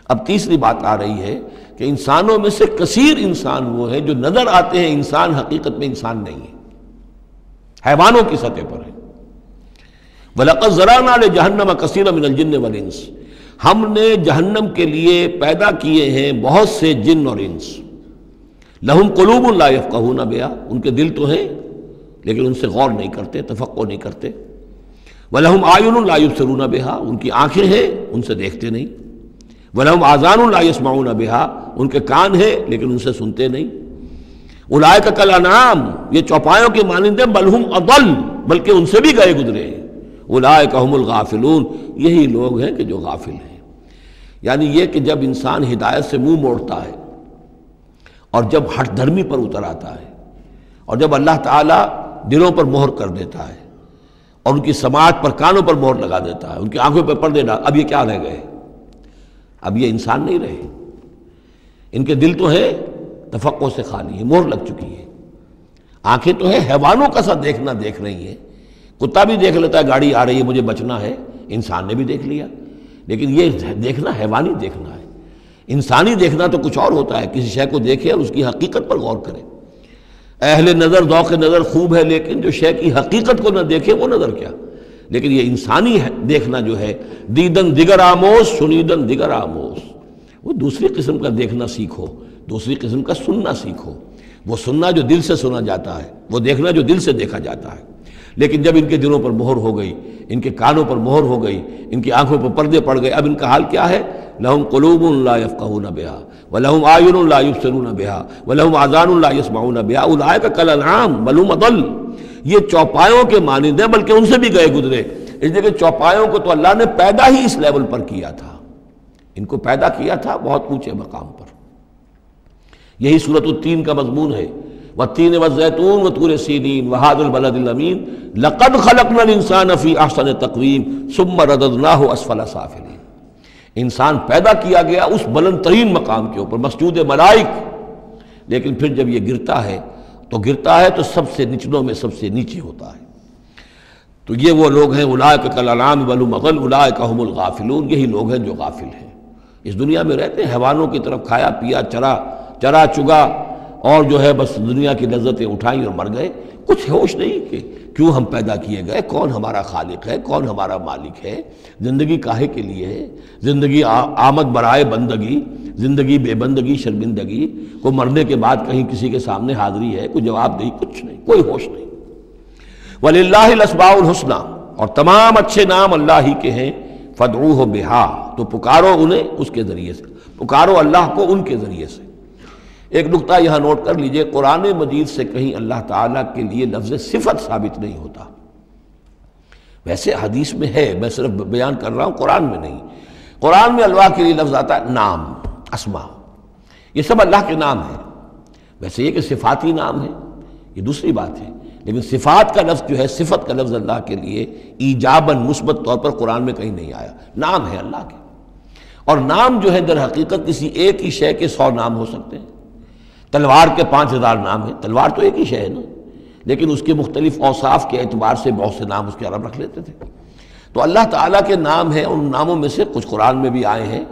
اب تیسری بات آ رہی ہے کہ انسانوں میں سے کثیر انسان وہ ہیں جو نظر آتے ہیں انسان، حقیقت میں انسان نہیں ہے، حیوانوں کی سطح پر ہے۔ وَلَقَدْ ذَرَأْنَا لِجَهَنَّمَ كَثِيرًا مِنَ الْجِنِّ وَالْإِنسِ، ہم نے جہنم کے لیے پیدا کیے ہیں بہت سے جن اور انس۔ لہم قلوب لا یفقہون بہا، ان کے دل تو ہیں لیکن ان سے غور نہیں کرتے، تفقہ نہیں کرتے۔ وَلَهُمْ أَعْيُنٌ لَا يُبْصِرُونَ بِهَا، ان کی آنکھیں ہیں ان سے دیکھتے نہیں۔ وَلَهُمْ آذَانٌ لَا يَسْمَعُونَ بِهَا، ان کے کان ہیں لیکن ان سے سنتے نہیں۔ اولئک کالانعام، یہ چوپایوں کے مانند ہیں، بل ہم اضل، بلکہ ان سے بھی گئے گزرے ہیں۔ اولئک هم الغافلون، یہی لوگ ہیں کہ جو غافل ہیں۔ یعنی یہ کہ جب انسان ہدایت سے منہ موڑتا ہے اور جب ہٹ دھرمی پر اتر آتا ہے اور جب اللہ تعالیٰ دلوں پر مہر کر دیتا ہے اور ان کی سماعت پر کانوں پر مہر لگا دیتا ہے، ان کی آنکھوں پر پردے ڈال، اب یہ کیا رہ گئے؟ اب یہ انسان نہیں رہے، ان کے دل تو ہیں تفقع سے خالی ہے، مہر لگ چکی ہے، آنکھیں تو ہیں حیوانوں کا سا دیکھنا دیکھ رہی ہیں، کتا بھی دیکھ لیتا ہے گاڑی آ رہی ہے مجھے بچنا ہے، انسان نے بھی دیکھ لیا، لیکن یہ دیکھنا حیوانی دیکھنا ہے۔ انسانی دیکھنا تو کچھ اور ہوتا ہے، کسی شے کو دیکھے اور اس کی حقیقت پر غور کرے۔ اہل نظر ذوق نظر خوب ہے، لیکن جو شے کی حقیقت کو نہ دیکھے وہ نظر کیا۔ لیکن یہ انسانی دیکھنا جو ہے، دیدن دیگر آموز شنیدن دیگر آموز، وہ دوسری قسم کا دیکھنا سیکھو، دوسری قسم کا سننا سیکھو۔ وہ سننا جو دل سے سنا جاتا ہے، وہ دیکھنا جو دل سے دیکھا جاتا ہے۔ لیکن جب ان کے دلوں پر مہر ہو گئی، ان کے کانوں پر مہر ہو گئی، ان کی آنکھوں پر پردے پڑ گئے، اب ان کا حال کیا ہے؟ لہم قلوب لا یفقہون بہا ولہم اعین لا یبصرون بہا ولہم آذان لا یسمعون بہا اولئک کالانعام بل ہم اضل، یہ چوپایوں کے مانند ہیں بلکہ ان سے بھی گئے گزرے۔ اس لیے کہ چوپایوں کو تو اللہ نے پیدا ہی اس لیول پر کیا تھا، ان کو پیدا کیا تھا بہت اونچے مقام پر۔ یہی سورۃ التین کا مضمون ہے والتین والزیتون وطور سینین وہذا البلد الامین لقد خلقنا الانسان فی احسن تقویم ثم رددناہ اسفل سافلین. انسان پیدا کیا گیا اس بلند ترین مقام کے اوپر مسجود ملائک، لیکن پھر جب یہ گرتا ہے تو سب سے نچلوں میں سب سے نیچے ہوتا ہے. تو یہ وہ لوگ ہیں اولئک کالانعام بل هم اضل اولئک هم الغافلون، یہی لوگ ہیں جو غافل ہیں. اس دنیا میں رہتے ہیں حیوانوں کی طرف کھایا پیا چرا چگا اور جو ہے بس دنیا کی لذتیں اٹھائیں اور مر گئے، کچھ ہوش نہیں کہ کیوں ہم پیدا کیے گئے، کون ہمارا خالق ہے، کون ہمارا مالک ہے، زندگی کاہے کے لیے ہے، زندگی آمد برائے بندگی، زندگی بے بندگی شرمندگی، کو مرنے کے بعد کہیں کسی کے سامنے حاضری ہے، کوئی جواب دہی، کچھ نہیں، کوئی ہوش نہیں. وَلِلَّهِ الْأَسْمَاءُ الْحُسْنَى، اور تمام اچھے نام اللہ ہی کے ہیں. فَادْعُوهُ بِهَا، تو پکارو انہیں اس کے ذریعے سے، پکارو اللہ کو ان کے ذریعے سے. ایک نقطہ یہاں نوٹ کر لیجئے، قرآن مجید سے کہیں اللہ تعالیٰ کے لیے لفظ صفت ثابت نہیں ہوتا. ویسے حدیث میں ہے، میں صرف بیان کر رہا ہوں، قرآن میں نہیں. قرآن میں اللہ کے لیے لفظ آتا ہے نام، اسماء، یہ سب اللہ کے نام ہیں. ویسے یہ کہ صفاتی نام ہے یہ دوسری بات ہے، لیکن صفات کا لفظ جو ہے، صفت کا لفظ اللہ کے لیے ایجاباً مثبت طور پر قرآن میں کہیں نہیں آیا. نام ہے اللہ کے، اور نام جو ہے در حقیقت کسی ایک ہی شے کے 100 نام ہو سکتے ہیں. تلوار کے 5000 نام ہیں، تلوار تو ایک ہی شے ہے نا، لیکن اس کے مختلف اوصاف کے اعتبار سے بہت سے نام اس کے عرب رکھ لیتے تھے. تو اللہ تعالیٰ کے نام ہیں، ان ناموں میں سے کچھ قرآن میں بھی آئے ہیں،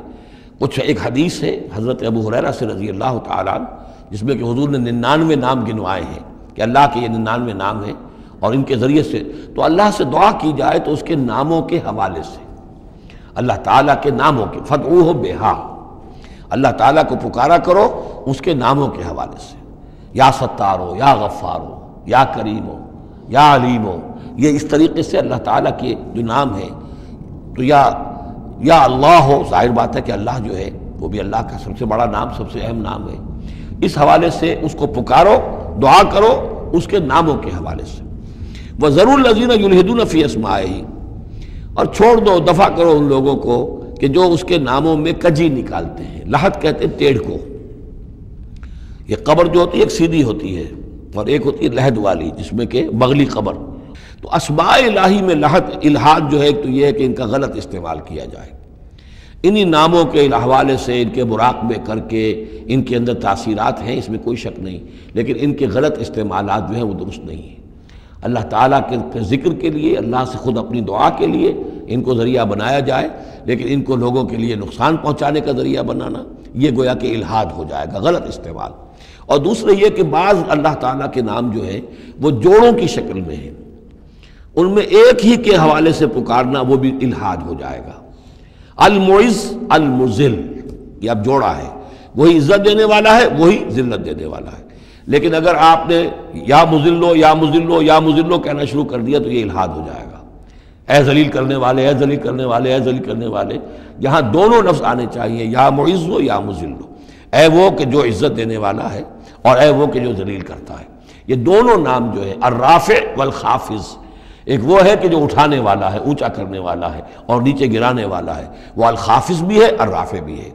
کچھ ایک حدیث ہے حضرت ابو ہریرہ سے رضی اللہ تعالیٰ عنہ، جس میں کہ حضور نے 99 نام گنوائے ہیں کہ اللہ کے یہ 99 نام ہیں، اور ان کے ذریعے سے تو اللہ سے دعا کی جائے تو اس کے ناموں کے حوالے سے، اللہ تعالیٰ کے ناموں کے. فَادْعُوهُ بِهَا، اللہ تعالیٰ کو پکارا کرو اس کے ناموں کے حوالے سے. یا ستارو، یا غفارو، یا کریمو، یا علیمو، یہ اس طریقے سے اللہ تعالیٰ کے جو نام ہیں. تو یا اللہ ہو، ظاہر بات ہے کہ اللہ جو ہے وہ بھی اللہ کا سب سے بڑا نام، سب سے اہم نام ہے. اس حوالے سے اس کو پکارو، دعا کرو اس کے ناموں کے حوالے سے. وَذَرُوا الَّذِينَ يُلْحِدُونَ فِي أَسْمَائِهِ، اور چھوڑ دو، دفع کرو ان لوگوں کو کہ جو اس کے ناموں میں کجی نکالتے ہیں. لحد کہتے ہیں ٹیڑھ کو. یہ قبر جو ہوتی ہے ایک سیدھی ہوتی ہے اور ایک ہوتی ہے لحد والی، جس میں کہ بغلی قبر. تو اسماء الہی میں لحد الحاد جو ہے ایک تو یہ ہے کہ ان کا غلط استعمال کیا جائے. انہی ناموں کے حوالے سے ان کے مراقبے کر کے ان کے اندر تاثیرات ہیں، اس میں کوئی شک نہیں، لیکن ان کے غلط استعمالات جو ہیں وہ درست نہیں ہیں. اللہ تعالیٰ کے ذکر کے لیے، اللہ سے خود اپنی دعا کے لیے ان کو ذریعہ بنایا جائے، لیکن ان کو لوگوں کے لیے نقصان پہنچانے کا ذریعہ بنانا یہ گویا کہ الحاد ہو جائے گا، غلط استعمال. اور دوسرے یہ کہ بعض اللہ تعالیٰ کے نام جو ہیں وہ جوڑوں کی شکل میں ہیں، ان میں ایک ہی کے حوالے سے پکارنا وہ بھی الحاد ہو جائے گا. المعز المذل، یہ اب جوڑا ہے، وہی عزت دینے والا ہے، وہی ذلت دینے والا ہے. لیکن اگر آپ نے یا مذلو یا مذلو یا مذلو کہنا شروع کر دیا تو یہ الحاد ہو جائے گا. اے ذلیل کرنے والے، اے ذلیل کرنے والے، اے ذلیل کرنے والے. یہاں دونوں لفظ آنے چاہیے، یا معزو یا مذلو. اے وہ کہ جو عزت دینے والا ہے اور اے وہ کہ جو ذلیل کرتا ہے. یہ دونوں نام جو ہے الرافع والخافض، ایک وہ ہے کہ جو اٹھانے والا ہے، اونچا کرنے والا ہے اور نیچے گرانے والا ہے، وہ الخافض بھی ہے، الرافع بھی ہے،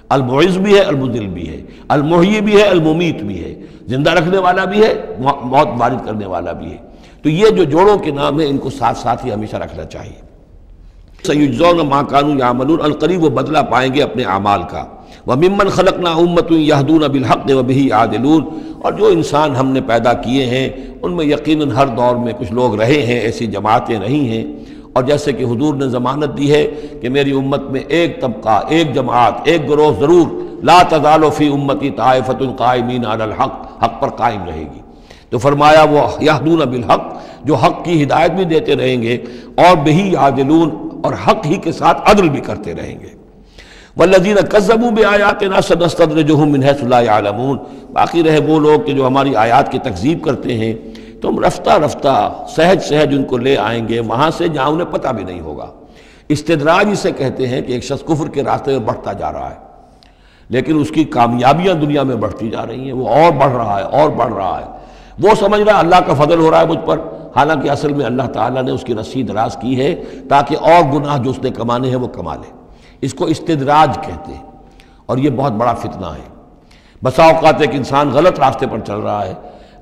المعز بھی ہے، المذل بھی ہے، المحیی بھی ہے، الممیت بھی ہے، زندہ رکھنے والا بھی ہے، موت وارد کرنے والا بھی ہے. تو یہ جو جوڑوں کے نام ہیں ان کو ساتھ ساتھ ہی ہمیشہ رکھنا چاہیے. سَيُجْزَوْنَ مَا كَانُوا يَعْمَلُونَ، القریب وہ بدلہ پائیں گے اپنے اعمال کا. وَمِمَّنْ خَلَقْنَا أُمَّةٌ يَهْدُونَ بِالْحَقِّ وَبِهِ يَعْدِلُونَ، اور جو انسان ہم نے پیدا کیے ہیں ان میں یقیناً ہر دور میں کچھ لوگ رہے ہیں، ایسی جماعتیں رہی ہیں. اور جیسے کہ حضور نے ضمانت دی ہے کہ میری امت میں ایک طبقہ، ایک جماعت، ایک گروہ ضرور، لا تزال فی امتی طائفۃ قائمین علی الحق، حق پر قائم رہے گی. تو فرمایا وہ یہدون بالحق، جو حق کی ہدایت بھی دیتے رہیں گے، اور بہی یعدلون، اور حق ہی کے ساتھ عدل بھی کرتے رہیں گے. والذین کذبوا بآیاتنا سنستدرجهم من حیث لا یعلمون، باقی رہے وہ لوگ کہ جو ہماری آیات کی تکذیب کرتے ہیں تو ہم رفتہ رفتہ سہج سہج ان کو لے آئیں گے وہاں سے جہاں انہیں پتہ بھی نہیں ہوگا. استدراج اسے کہتے ہیں کہ ایک شخص کفر کے راستے میں بڑھتا جا رہا ہے، لیکن اس کی کامیابیاں دنیا میں بڑھتی جا رہی ہیں، وہ اور بڑھ رہا ہے اور بڑھ رہا ہے، وہ سمجھ رہا ہے اللہ کا فضل ہو رہا ہے مجھ پر، حالانکہ اصل میں اللہ تعالیٰ نے اس کی رسی دراز کی ہے تاکہ اور گناہ جو اس نے کمانے ہیں وہ کما لے. اس کو استدراج کہتے ہیں، اور یہ بہت بڑا فتنہ ہے. بسا اوقات ایک انسان غلط راستے پر چل رہا ہے،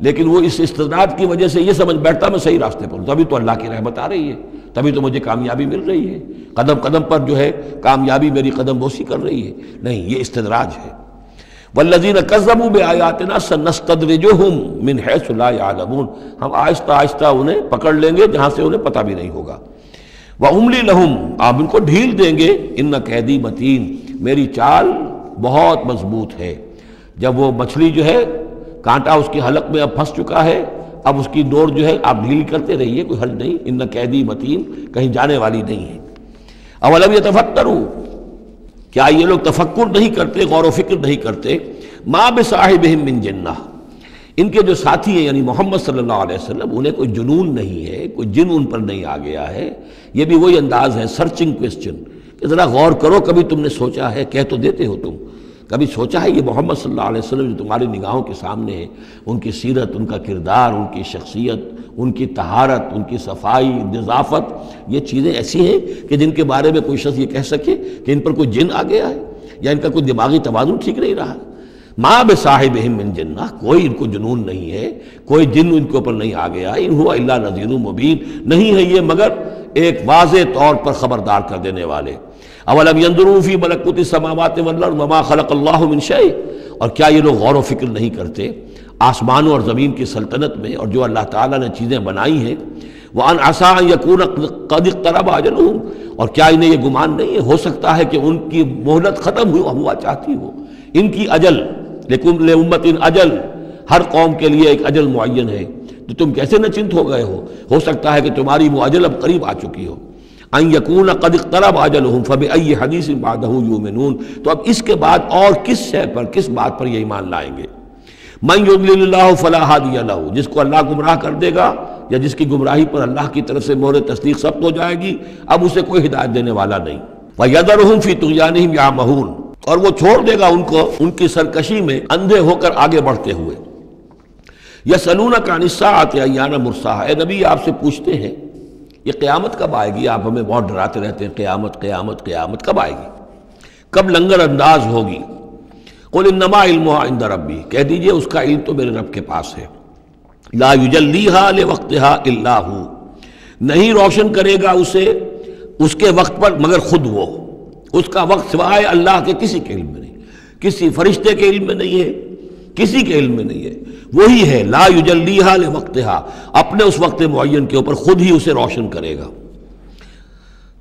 لیکن وہ اس استدراج کی وجہ سے یہ سمجھ بیٹھتا میں صحیح راستے پر ہوں، تبھی تو اللہ کی رحمت آ رہی ہے، تبھی تو مجھے کامیابی مل رہی ہے، قدم قدم پر جو ہے کامیابی میری قدم بوسی کر رہی ہے۔ نہیں، یہ استدراج ہے۔ والذین کذبوا بآیاتنا سنستدرجہم من حیث لا یعلمون، ہم آہستہ آہستہ انہیں پکڑ لیں گے جہاں سے انہیں پتہ بھی نہیں ہوگا۔ وَأُمْلِي لَهُمْ، آپ ان کو ڈھیل دیں گے، ان قیدی متین، میری چال بہت مضبوط ہے۔ جب وہ مچھلی جو ہے کانٹا اس کے حلق میں اب پھنس چکا ہے، اب اس کی ڈور جو ہے آپ ڈھیل کرتے رہیے، کوئی حرج نہیں، ان قیدی متین کہیں جانے والی نہیں ہے۔ اولم یتفکروا، کیا یہ لوگ تفکر نہیں کرتے، غور و فکر نہیں کرتے؟ ما بصاحبہم من جنہ، ان کے جو ساتھی ہیں یعنی محمد صلی اللہ علیہ وسلم، انہیں کوئی جنون نہیں ہے، کوئی جن ان پر نہیں آ گیا ہے۔ یہ بھی وہی انداز ہے، سرچنگ کویسچن، کہ ذرا غور کرو، کبھی تم نے سوچا ہے، کہہ تو دیتے ہو تم، کبھی سوچا ہے یہ محمد صلی اللہ علیہ وسلم جو تمہاری نگاہوں کے سامنے ہے، ان کی سیرت، ان کا کردار، ان کی شخصیت، ان کی طہارت، ان کی صفائی، نظافت، یہ چیزیں ایسی ہیں کہ جن کے بارے میں کوئی شخص یہ کہہ سکے کہ ان پر کوئی جن آ گیا ہے یا ان کا کوئی دماغی توازن ٹھیک نہیں رہا۔ ما بصاحبہم من جنہ، کوئی ان کو جنون نہیں ہے، کوئی جن ان کے اوپر نہیں آ گیا، ان ہوا الا نذیر مبین، نہیں ہے یہ مگر ایک واضح طور پر خبردار کر دینے والے۔ اولم ينظروا فی ملکوت السماوات والارض وما خلق اللہ من شیء، اور کیا یہ لوگ غور و فکر نہیں کرتے آسمانوں اور زمین کی سلطنت میں اور جو اللہ تعالیٰ نے چیزیں بنائی ہیں؟ وان عسى ان يكون قد اقترب اجلهم، اور کیا انہیں یہ گمان نہیں ہے، ہو سکتا ہے کہ ان کی مہلت ختم ہوا چاہتی ہو، ان کی اجل، لکل امت اجل، ہر قوم کے لیے ایک اجل معین ہے، تو تم کیسے نچنت ہو گئے ہو سکتا ہے کہ تمہاری وہ اجل اب قریب آ چکی ہو۔ ان یکون قد اقترب اجلہم فبأی حدیث بعدہ یؤمنون، تو اب اس کے بعد اور کس شے پر، کس بات پر یہ ایمان لائیں گے؟ من یضلل اللہ فلا ہادی لہ، جس کو اللہ گمراہ کر دے گا یا جس کی گمراہی پر اللہ کی طرف سے مہر تصدیق ثبت ہو جائے گی، اب اسے کوئی ہدایت دینے والا نہیں۔ وَيَذَرُهُمْ فِي طُغْيَانِهِمْ يَعْمَهُونَ، اور وہ چھوڑ دے گا ان کو ان کی سرکشی میں اندھے ہو کر آگے بڑھتے ہوئے۔ يَسْأَلُونَكَ عَنِ السَّاعَةِ أَيَّانَ مُرْسَاهَا، اے نبی آپ سے پوچھتے ہیں یہ قیامت کب آئے گی، آپ ہمیں بہت ڈراتے رہتے ہیں قیامت قیامت قیامت کب آئے گی، کب لنگر انداز ہوگی؟ قُلْ إِنَّمَا عِلْمُهَا عِنْدَ رَبِّي، کہہ دیجئے اس کا علم تو میرے رب کے پاس ہے۔ لا يجلیها لوقتها الا هو، نہیں روشن کرے گا اسے اس کے وقت پر مگر خود وہ، اس کا وقت سوائے اللہ کے کسی کے علم میں نہیں، کسی فرشتے کے علم میں نہیں ہے، کسی کے علم میں نہیں ہے، وہی ہے لا یجلیها لوقتها، اپنے اس وقت معین کے اوپر خود ہی اسے روشن کرے گا۔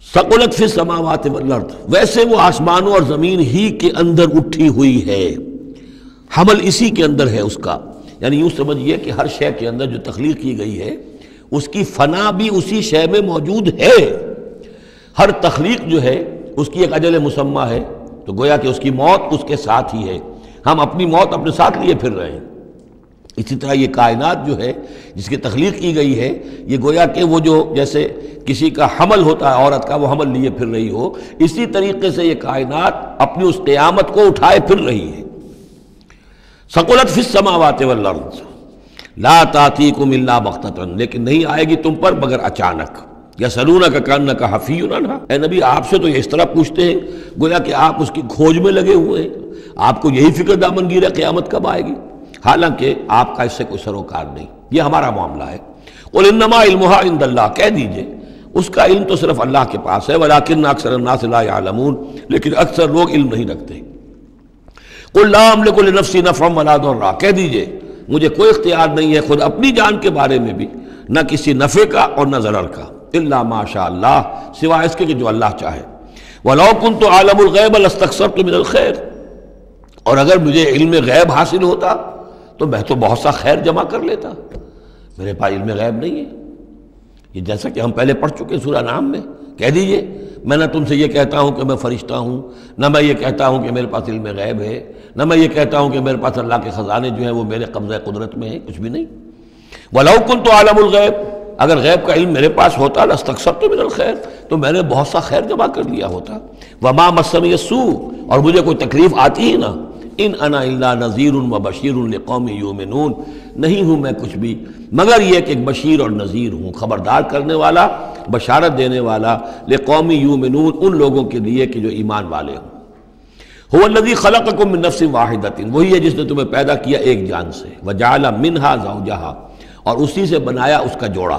ثقلت فی السماوات والارض، ویسے وہ آسمانوں اور زمین ہی کے اندر اٹھی ہوئی ہے، حمل اسی کے اندر ہے اس کا، یعنی یوں سمجھیے کہ ہر شے کے اندر جو تخلیق کی گئی ہے اس کی فنا بھی اسی شے میں موجود ہے۔ ہر تخلیق جو ہے اس کی ایک اجل مسمى ہے، تو گویا کہ اس کی موت اس کے ساتھ ہی ہے، ہم اپنی موت اپنے ساتھ لیے پھر رہے ہیں۔ اسی طرح یہ کائنات جو ہے جس کی تخلیق کی گئی ہے، یہ گویا کہ وہ جو جیسے کسی کا حمل ہوتا ہے عورت کا، وہ حمل لیے پھر رہی ہو، اسی طریقے سے یہ کائنات اپنی اس قیامت کو اٹھائے پھر رہی ہے۔ ثقلت فی السماوات والارض لا تاتیکم الا بغتۃ، لیکن نہیں آئے گی تم پر مگر اچانک۔ یسألونک کأنک حفی عنہا، اے نبی آپ سے تو یہ اس طرح پوچھتے ہیں گویا کہ آپ اس کی کھوج میں لگے ہوئے ہیں، آپ کو یہی فکر دامنگیر ہے قیامت کب آئے گی، حالانکہ آپ کا اس سے کوئی سروکار نہیں، یہ ہمارا معاملہ ہے۔ قل انما علمها عند اللہ، کہہ دیجئے اس کا علم تو صرف اللہ کے پاس ہے، ولکن اکثر الناس لا يعلمون، لیکن اکثر لوگ علم نہیں رکھتے۔ قل لا املک لنفسی نفعا ولا ضرا، کہہ دیجئے مجھے کوئی اختیار نہیں ہے خود اپنی جان کے بارے میں بھی، نہ کسی نفع کا اور نہ ضرر کا، الا ما شاء اللہ، سوائے اس کے کہ جو اللہ چاہے۔ ولو كنت اعلم الغیب لاستكثرت من الخیر، اور اگر مجھے علم غیب حاصل ہوتا تو میں تو بہت سا خیر جمع کر لیتا، میرے پاس علم غیب نہیں ہے۔ یہ جیسا کہ ہم پہلے پڑھ چکے سورہ نام میں، کہہ دیجئے میں نہ تم سے یہ کہتا ہوں کہ میں فرشتہ ہوں، نہ میں یہ کہتا ہوں کہ میرے پاس علم غیب ہے، نہ میں یہ کہتا ہوں کہ میرے پاس اللہ کے خزانے جو ہیں وہ میرے قبضہ قدرت میں ہیں، کچھ بھی نہیں۔ وَلَوْ كُنْتُ أَعْلَمُ الْغَيْبَ، اگر غیب کا علم میرے پاس ہوتا لَاسْتَكْثَرْتُ مِنَ الْخَيْرِ، تو میں نے بہت سا خیر جمع کر لیا ہوتا۔ وَمَا مَسَّنِيَ السُّوءُ، اور مجھے کوئی تکلیف آتی ہی نہ۔ ان انا الا نذیر وبشیر لقوم یؤمنون، نہیں ہوں میں کچھ بھی مگر یہ کہ ایک بشیر اور نذیر ہوں، خبردار کرنے والا، بشارت دینے والا، لقوم یؤمنون، ان لوگوں کے لیے کہ جو ایمان والے ہوں۔ هو الذی خلقکم من نفس واحدۃ، وہی ہے جس نے تمہیں پیدا کیا ایک جان سے، وجعل منها زوجها، اور اسی سے بنایا اس کا جوڑا،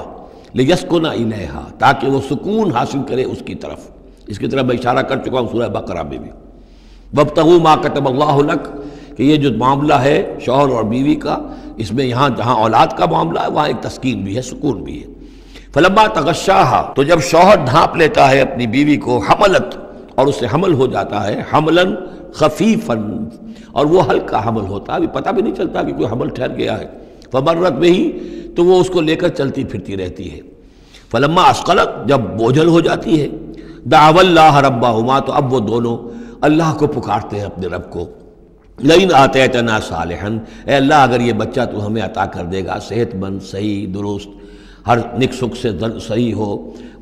لیسکن الیہا، تاکہ وہ سکون حاصل کرے اس کی طرف۔ اس کی طرف میں اشارہ کر چکا ہوں سورہ بقرہ میں بھی۔ وابتغوا ما کتب اللہ لک، کہ یہ جو معاملہ ہے شوہر اور بیوی کا، اس میں یہاں جہاں اولاد کا معاملہ ہے وہاں ایک تسکین بھی ہے، سکون بھی ہے۔ فلما تغشاہا، تو جب شوہر ڈھانپ لیتا ہے اپنی بیوی کو، حملت، اور اس سے حمل ہو جاتا ہے، حملاً خفیفاً، اور وہ ہلکا حمل ہوتا ہے، ابھی پتہ بھی نہیں چلتا کہ کوئی حمل ٹھہر گیا ہے، فمرت بہ، تو وہ اس کو لے کر چلتی پھرتی رہتی ہے۔ فلما اثقلت، جب بوجھل ہو جاتی ہے، دعوا اللہ ربہما، تو اب وہ دونوں اللہ کو پکارتے ہیں، اپنے رب کو۔ لئن آتیتنا صالحا، اے اللہ اگر یہ بچہ تو ہمیں عطا کر دے گا صحت مند، صحیح، درست، ہر نک سکھ سے صحیح ہو،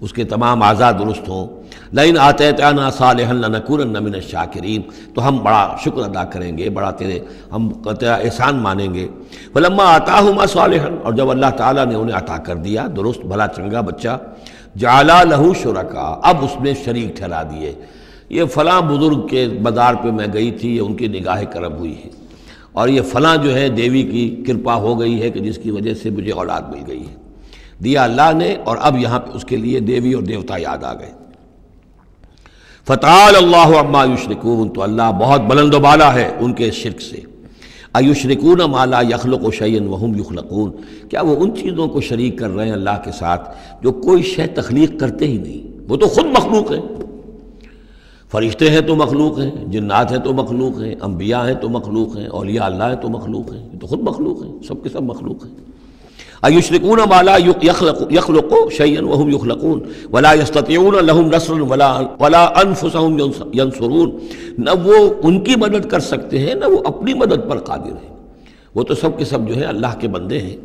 اس کے تمام اعضاء درست ہوں، لئن آتیتنا صالحا لنکونن من الشاکرین، تو ہم بڑا شکر ادا کریں گے، بڑا ہم تیرا احسان مانیں گے۔ فلما آتاہما صالحا، اور جب اللہ تعالیٰ نے انہیں عطا کر دیا درست بھلا چنگا بچہ، جعلا لہ شرکاء، اب اس میں شریک ٹھہرا دیے، یہ فلاں بزرگ کے مزار پہ میں گئی تھی، یہ ان کی نگاہ کرم ہوئی ہے، اور یہ فلاں جو ہے دیوی کی کرپا ہو گئی ہے کہ جس کی وجہ سے مجھے اولاد مل گئی ہے، دیا اللہ نے، اور اب یہاں پہ اس کے لیے دیوی اور دیوتا یاد آ گئے۔ فتعال اللہ عما یشرکون، تو اللہ بہت بلند و بالا ہے ان کے شرک سے۔ ایشرکون ما لا یخلق شیئا وہم یخلقون، کیا وہ ان چیزوں کو شریک کر رہے ہیں اللہ کے ساتھ جو کوئی شے تخلیق کرتے ہی نہیں، وہ تو خود مخلوق ہیں۔ فرشتے ہیں تو مخلوق ہیں، جنات ہیں تو مخلوق ہیں، انبیاء ہیں تو مخلوق ہیں، اولیاء اللہ ہیں تو مخلوق ہیں، یہ تو خود مخلوق ہیں، سب کے سب مخلوق ہیں۔ ایشرکون ما لا یخلق شیئا وہم یخلقون ولا یستطیعون لهم نصرا ولا انفسهم ینصرون، نہ وہ ان کی مدد کر سکتے ہیں نہ وہ اپنی مدد پر قادر ہیں، وہ تو سب کے سب جو ہے اللہ کے بندے ہیں۔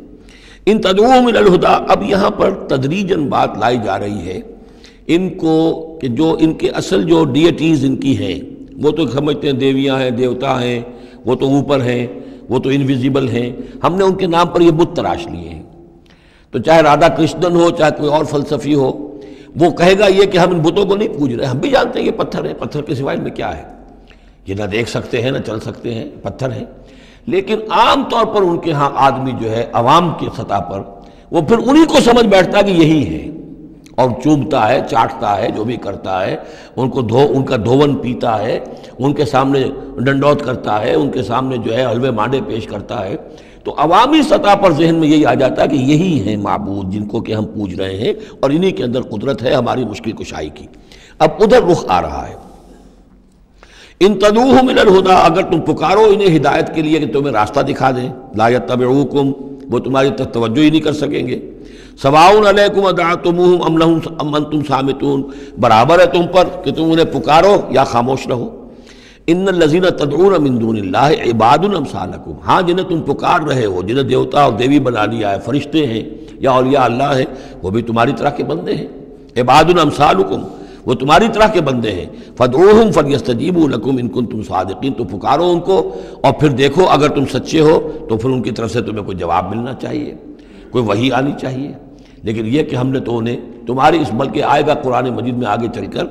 ان تدعوهم الی الہدی، اب یہاں پر تدریجاً بات لائی جا رہی ہے ان کو کہ جو ان کے اصل جو ڈیٹیز ان کی ہیں، وہ تو سمجھتے ہیں دیویاں ہیں، دیوتا ہیں، وہ تو اوپر ہیں، وہ تو انویزیبل ہیں، ہم نے ان کے نام پر یہ بت تراش لیے ہیں۔ تو چاہے رادھا کرشنن ہو، چاہے کوئی اور فلسفی ہو، وہ کہے گا یہ کہ ہم ان بتوں کو نہیں پوج رہے، ہم بھی جانتے ہیں یہ پتھر ہے، پتھر کے سوائے ان میں کیا ہے، یہ نہ دیکھ سکتے ہیں نہ چل سکتے ہیں، پتھر ہیں۔ لیکن عام طور پر ان کے ہاں آدمی جو ہے عوام کی سطح پر، وہ پھر انہی کو سمجھ بیٹھتا ہے کہ یہی ہے، اور چومتا ہے، چاٹتا ہے، جو بھی کرتا ہے، ان کا دھون پیتا ہے، ان کے سامنے ڈنڈوت کرتا ہے، ان کے سامنے جو ہے حلوے مانڈے پیش کرتا ہے۔ تو عوامی سطح پر ذہن میں یہی آ جاتا ہے کہ یہی ہیں معبود جن کو کہ ہم پوج رہے ہیں، اور انہی کے اندر قدرت ہے ہماری مشکل کشائی کی۔ اب ادھر رخ آ رہا ہے، ان تدعوہم الی الہدی، اگر تم پکارو انہیں ہدایت کے لیے کہ تمہیں راستہ دکھا دیں، لا یتبعوکم، وہ تمہاری طرف توجہ ہی نہیں کر سکیں گے، سواء علیکم ادعوتموہم ام انتم صامتون، برابر ہے تم پر کہ تم انہیں پکارو یا خاموش رہو۔ ان الذین تدعون من دون اللہ عباد امثالکم، ہاں جنہیں تم پکار رہے ہو، جنہیں دیوتا اور دیوی بنا لیا ہے، فرشتے ہیں یا اولیاء اللہ ہیں، وہ بھی تمہاری طرح کے بندے ہیں، عباد امثالکم، وہ تمہاری طرح کے بندے ہیں، فادعوہم فلیستجیبوا لکم ان کنتم صادقین، تو پکارو ان کو اور پھر دیکھو اگر تم سچے ہو تو پھر ان کی طرف سے تمہیں کوئی جواب ملنا چاہیے، کوئی وحی آنی چاہیے۔ لیکن یہ کہ ہم نے تو انہیں تمہاری اس، بلکہ آئے گا قرآن مجید میں آگے چل کر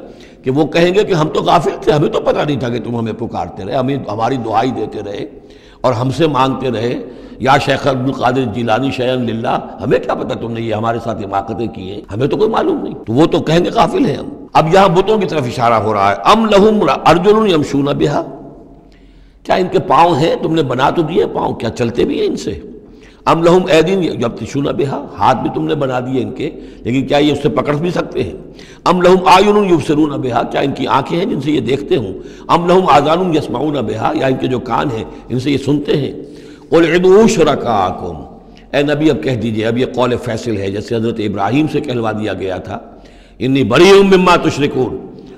کہ وہ کہیں گے کہ ہم تو غافل تھے، ہمیں تو پتہ نہیں تھا کہ تم ہمیں پکارتے رہے، ہمیں ہماری دعائی دیتے رہے اور ہم سے مانگتے رہے، یا شیخ عبد القادر جیلانی شیئا للہ، ہمیں کیا پتہ تم نے یہ ہمارے ساتھ حماقتیں کی ہیں، ہمیں تو کوئی معلوم نہیں۔ تو وہ تو کہیں گے غافل ہیں ہم۔ اب یہاں بتوں کی طرف اشارہ ہو رہا ہے، ام لہم ارجل یمشون بہا، کیا ان کے پاؤں ہیں، تم نے بنا تو دیے پاؤں، کیا چلتے بھی ہیں ان سے؟ ام لہم ایدین یبطشون بہا، ہاتھ بھی تم نے بنا دیے ان کے، لیکن کیا یہ اس سے پکڑ بھی سکتے ہیں؟ ام لہم اعین یبصرون بہا، کیا ان کی آنکھیں ہیں جن سے یہ دیکھتے ہوں؟ ام لہم آذان یسمعون بہا، یا ان کے جو کان ہیں ان سے یہ سنتے ہیں؟ قل ادعوا شرکاءکم، اے نبی اب کہہ دیجئے، اب یہ قول فیصل ہے، جیسے حضرت ابراہیم سے کہلوا دیا گیا تھا، انی بریء مما تشرکون،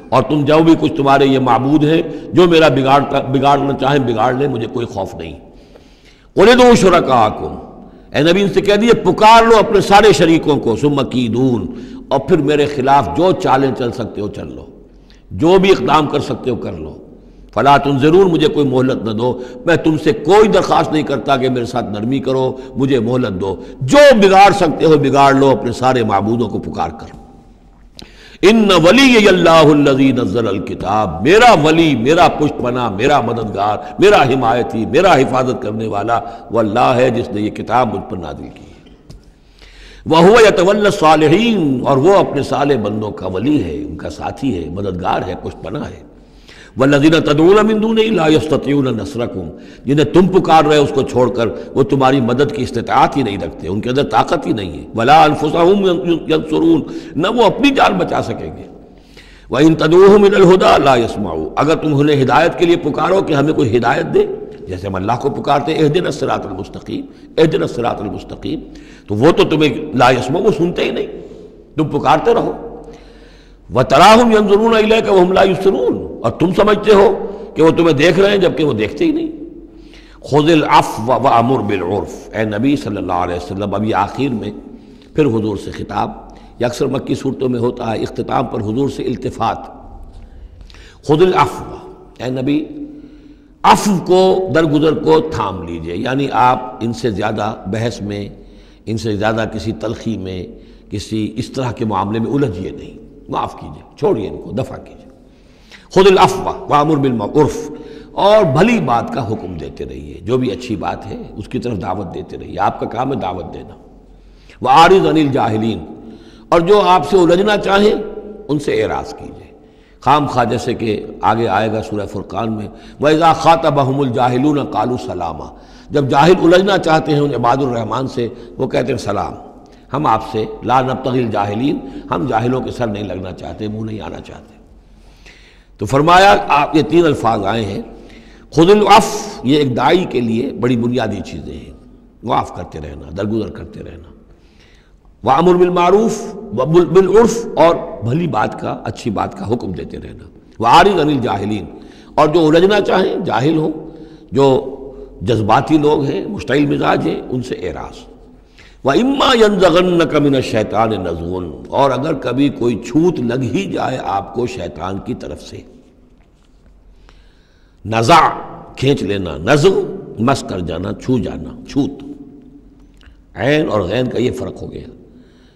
اور تم جو بھی کچھ تمہارے یہ معبود ہیں جو میرا بگاڑنا چاہیں بگاڑ لیں، مجھے کوئی خوف نہیں۔ قل ادعوا شرکاءکم، اے نبی ان سے کہہ دیے پکار لو اپنے سارے شریکوں کو، ثم کیدون، اور پھر میرے خلاف جو چالیں چل سکتے ہو چل لو، جو بھی اقدام کر سکتے ہو کر لو، فلا تنظرون، مجھے کوئی مہلت نہ دو، میں تم سے کوئی درخواست نہیں کرتا کہ میرے ساتھ نرمی کرو، مجھے مہلت دو، جو بگاڑ سکتے ہو بگاڑ لو اپنے سارے معبودوں کو پکار کر۔ ان ولی اللہ الذی نزل الکتاب، میرا ولی، میرا پشت پناہ، میرا مددگار، میرا حمایتی، میرا حفاظت کرنے والا وہ اللہ ہے جس نے یہ کتاب مجھ پر نازل کی ہے۔ وَهُوَ يَتَوَلَّى الصَّالِحِينَ، اور وہ اپنے صالح بندوں کا ولی ہے، ان کا ساتھی ہے، مددگار ہے، پشت پناہ ہے۔ وَالَّذِينَ تَدْعُونَ مِن دُونِهِ لَا يَسْتَطِيعُونَ نَصْرَكُمْ، جنہیں تم پکار رہے اس کو چھوڑ کر وہ تمہاری مدد کی استطاعت ہی نہیں رکھتے، ان کے اندر طاقت ہی نہیں ہے۔ وَلَا أَنفُسَهُمْ يَنصُرُونَ، نہ وہ اپنی جان بچا سکیں گے۔ وَإِن تَدْعُوهُمْ إِلَى الْهُدَىٰ لَا يَسْمَعُوا، اگر تم انہیں ہدایت کے لیے پکارو کہ ہمیں کوئی ہدایت دے، جیسے ہم اللہ کو پکارتے ہیں اہدنا الصراط المستقیم، اہدنا الصراط المستقیم، تو وہ تو تمہیں لا يسمعوا، وہ سنتے ہی نہیں، تم پکارتے رہو۔ وَتَرَاهُمْ يَنظُرُونَ إِلَيْكَ وَهُمْ لَا يُبْصِرُونَ، اور تم سمجھتے ہو کہ وہ تمہیں دیکھ رہے ہیں جبکہ وہ دیکھتے ہی نہیں۔ خُذِ الْعَفْوَ وَأْمُرْ بِالْعُرْفِ، اے نبی صلی اللہ علیہ وسلم، اب یہ آخر میں پھر حضور سے خطاب، یہ اکثر مکی صورتوں میں ہوتا ہے، اختتام پر حضور سے التفات۔ خُذِ الْعَفْوَ، اے نبی عفو کو، درگزر کو تھام لیجئے، یعنی آپ ان سے زیادہ بحث میں، ان سے زیادہ کسی تلخی میں، کسی اس طرح کے معاملے میں الجھیے نہیں، معاف کیجئے، چھوڑیے ان کو، دفع کیجئے۔ خُذِ الْعَفْوَ وَأْمُرْ بِالْعُرْفِ، اور بھلی بات کا حکم دیتے رہیے، جو بھی اچھی بات ہے اس کی طرف دعوت دیتے رہیے، آپ کا کام ہے دعوت دینا۔ وَأَعْرِضْ عَنِ الْجَاهِلِينَ، اور جو آپ سے الجھنا چاہیں ان سے اعراض کیجئے، خام خواہ، جیسے کہ آگے آئے گا سورہ فرقان میں، وَإِذَا خَاطَبَهُمُ الْجَاهِلُونَ قَالُوا سَلَامًا، جب جاہل الجھنا چاہتے ہیں ان عباد الرحمن سے، وہ کہتے ہیں سلام، ہم آپ سے لا نبتغی الجاہلین، ہم جاہلوں کے سر نہیں لگنا چاہتے، منہ نہیں آنا چاہتے۔ تو فرمایا آپ یہ تین الفاظ آئے ہیں، خُذِ الْعَفْوَ، یہ ایک داعی کے لیے بڑی بنیادی چیزیں ہیں، معاف کرتے رہنا، درگزر کرتے رہنا۔ وَأَمُرْ بِالْمَعْرُوفِ وَبِالْعُرْفِ، اور بھلی بات کا، اچھی بات کا حکم دیتے رہنا۔ وَأَعْرِضْ عَنِ الْجَاهِلِينَ، اور جو الجھنا چاہیں، جاہل ہوں، جو جذباتی لوگ ہیں، مشتعل مزاج ہیں، ان سے اعراض۔ وَإِمَّا يَنزَغَنَّكَ مِنَ الشَّيْطَانِ نَزْغٌ، اور اگر کبھی کوئی چھوت لگ ہی جائے آپ کو شیطان کی طرف سے، نزع کھینچ لینا، نزغ مس کر جانا، چھو جانا، چھوت، عین اور غین کا یہ فرق ہو گیا،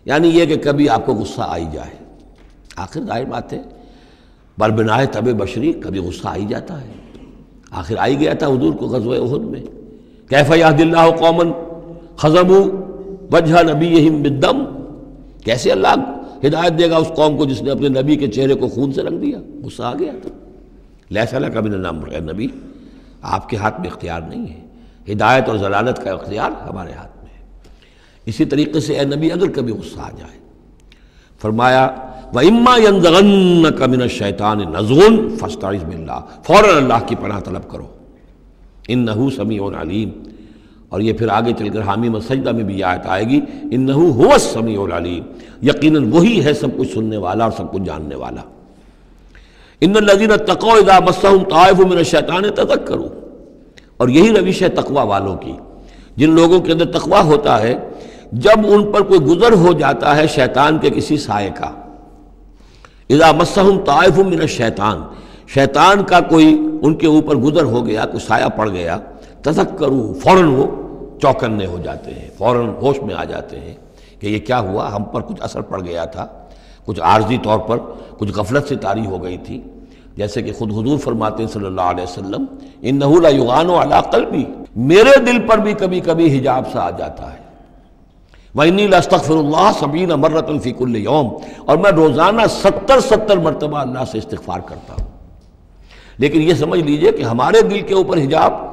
یعنی یہ کہ کبھی آپ کو غصہ آئی جائے، آخر ظاہر بات ہے بربنائے طبع بشری کبھی غصہ آئی جاتا ہے، آخر آئی گیا تھا حضور کو غزوہ احد میں، کیف یہدی اللہ قوما خضبوا وجہ نبیہم بالدم، کیسے اللہ ہدایت دے گا اس قوم کو جس نے اپنے نبی کے چہرے کو خون سے رنگ دیا، غصہ آ گیا تھا۔ لیس لک من الامر، اے نبی آپ کے ہاتھ میں اختیار نہیں ہے، ہدایت اور ضلالت کا اختیار ہمارے ہاتھ میں ہے۔ اسی طریقے سے اے نبی اگر کبھی غصہ آ جائے، فرمایا وَإِمَّا يَنزَغَنَّكَ مِنَ الشَّيْطَانِ نَزْغٌ فَاسْتَعِذْ بِاللَّهِ، فوراً اللہ کی پناہ طلب کرو، إِنَّهُ سَمِيعٌ عَلِيمٌ، اور یہ پھر آگے چل کر حامیم السجدہ میں بھی آیت آئے گی، إِنَّهُ هُوَ السَّمِيعُ الْعَلِيمُ، یقیناً وہی ہے سب کچھ سننے والا اور سب کچھ جاننے والا۔ إِنَّ الَّذِينَ اتَّقَوْا إِذَا مَسَّهُمْ طَائِفٌ مِّنَ الشَّيْطَانِ تَذَكَّرُوا، اور یہی روش ہے تقوی والوں کی، جن لوگوں کے اندر تقوی ہوتا ہے، جب ان پر کوئی گزر ہو جاتا ہے شیطان کے کسی سائے کا، اذا مسہم طائف من الشیطان، شیطان کا کوئی ان کے اوپر گزر ہو گیا، کوئی سایہ پڑ گیا، تذکروا، فوراً وہ چوکنے ہو جاتے ہیں، فوراً ہوش میں آ جاتے ہیں کہ یہ کیا ہوا، ہم پر کچھ اثر پڑ گیا تھا، کچھ عارضی طور پر کچھ غفلت سے طاری ہو گئی تھی، جیسے کہ خود حضور فرماتے ہیں صلی اللہ علیہ وسلم، انہ لا یغان علی قلبی، میرے دل پر بھی کبھی کبھی حجاب سا آ جاتا ہے، وَإِنِّي لَأَسْتَغْفِرُ اللَّهَ 70 مرة فی کل یوم، اور میں روزانہ 70 مرتبہ اللہ سے استغفار کرتا ہوں۔ لیکن یہ سمجھ لیجئے کہ ہمارے دل کے اوپر حجاب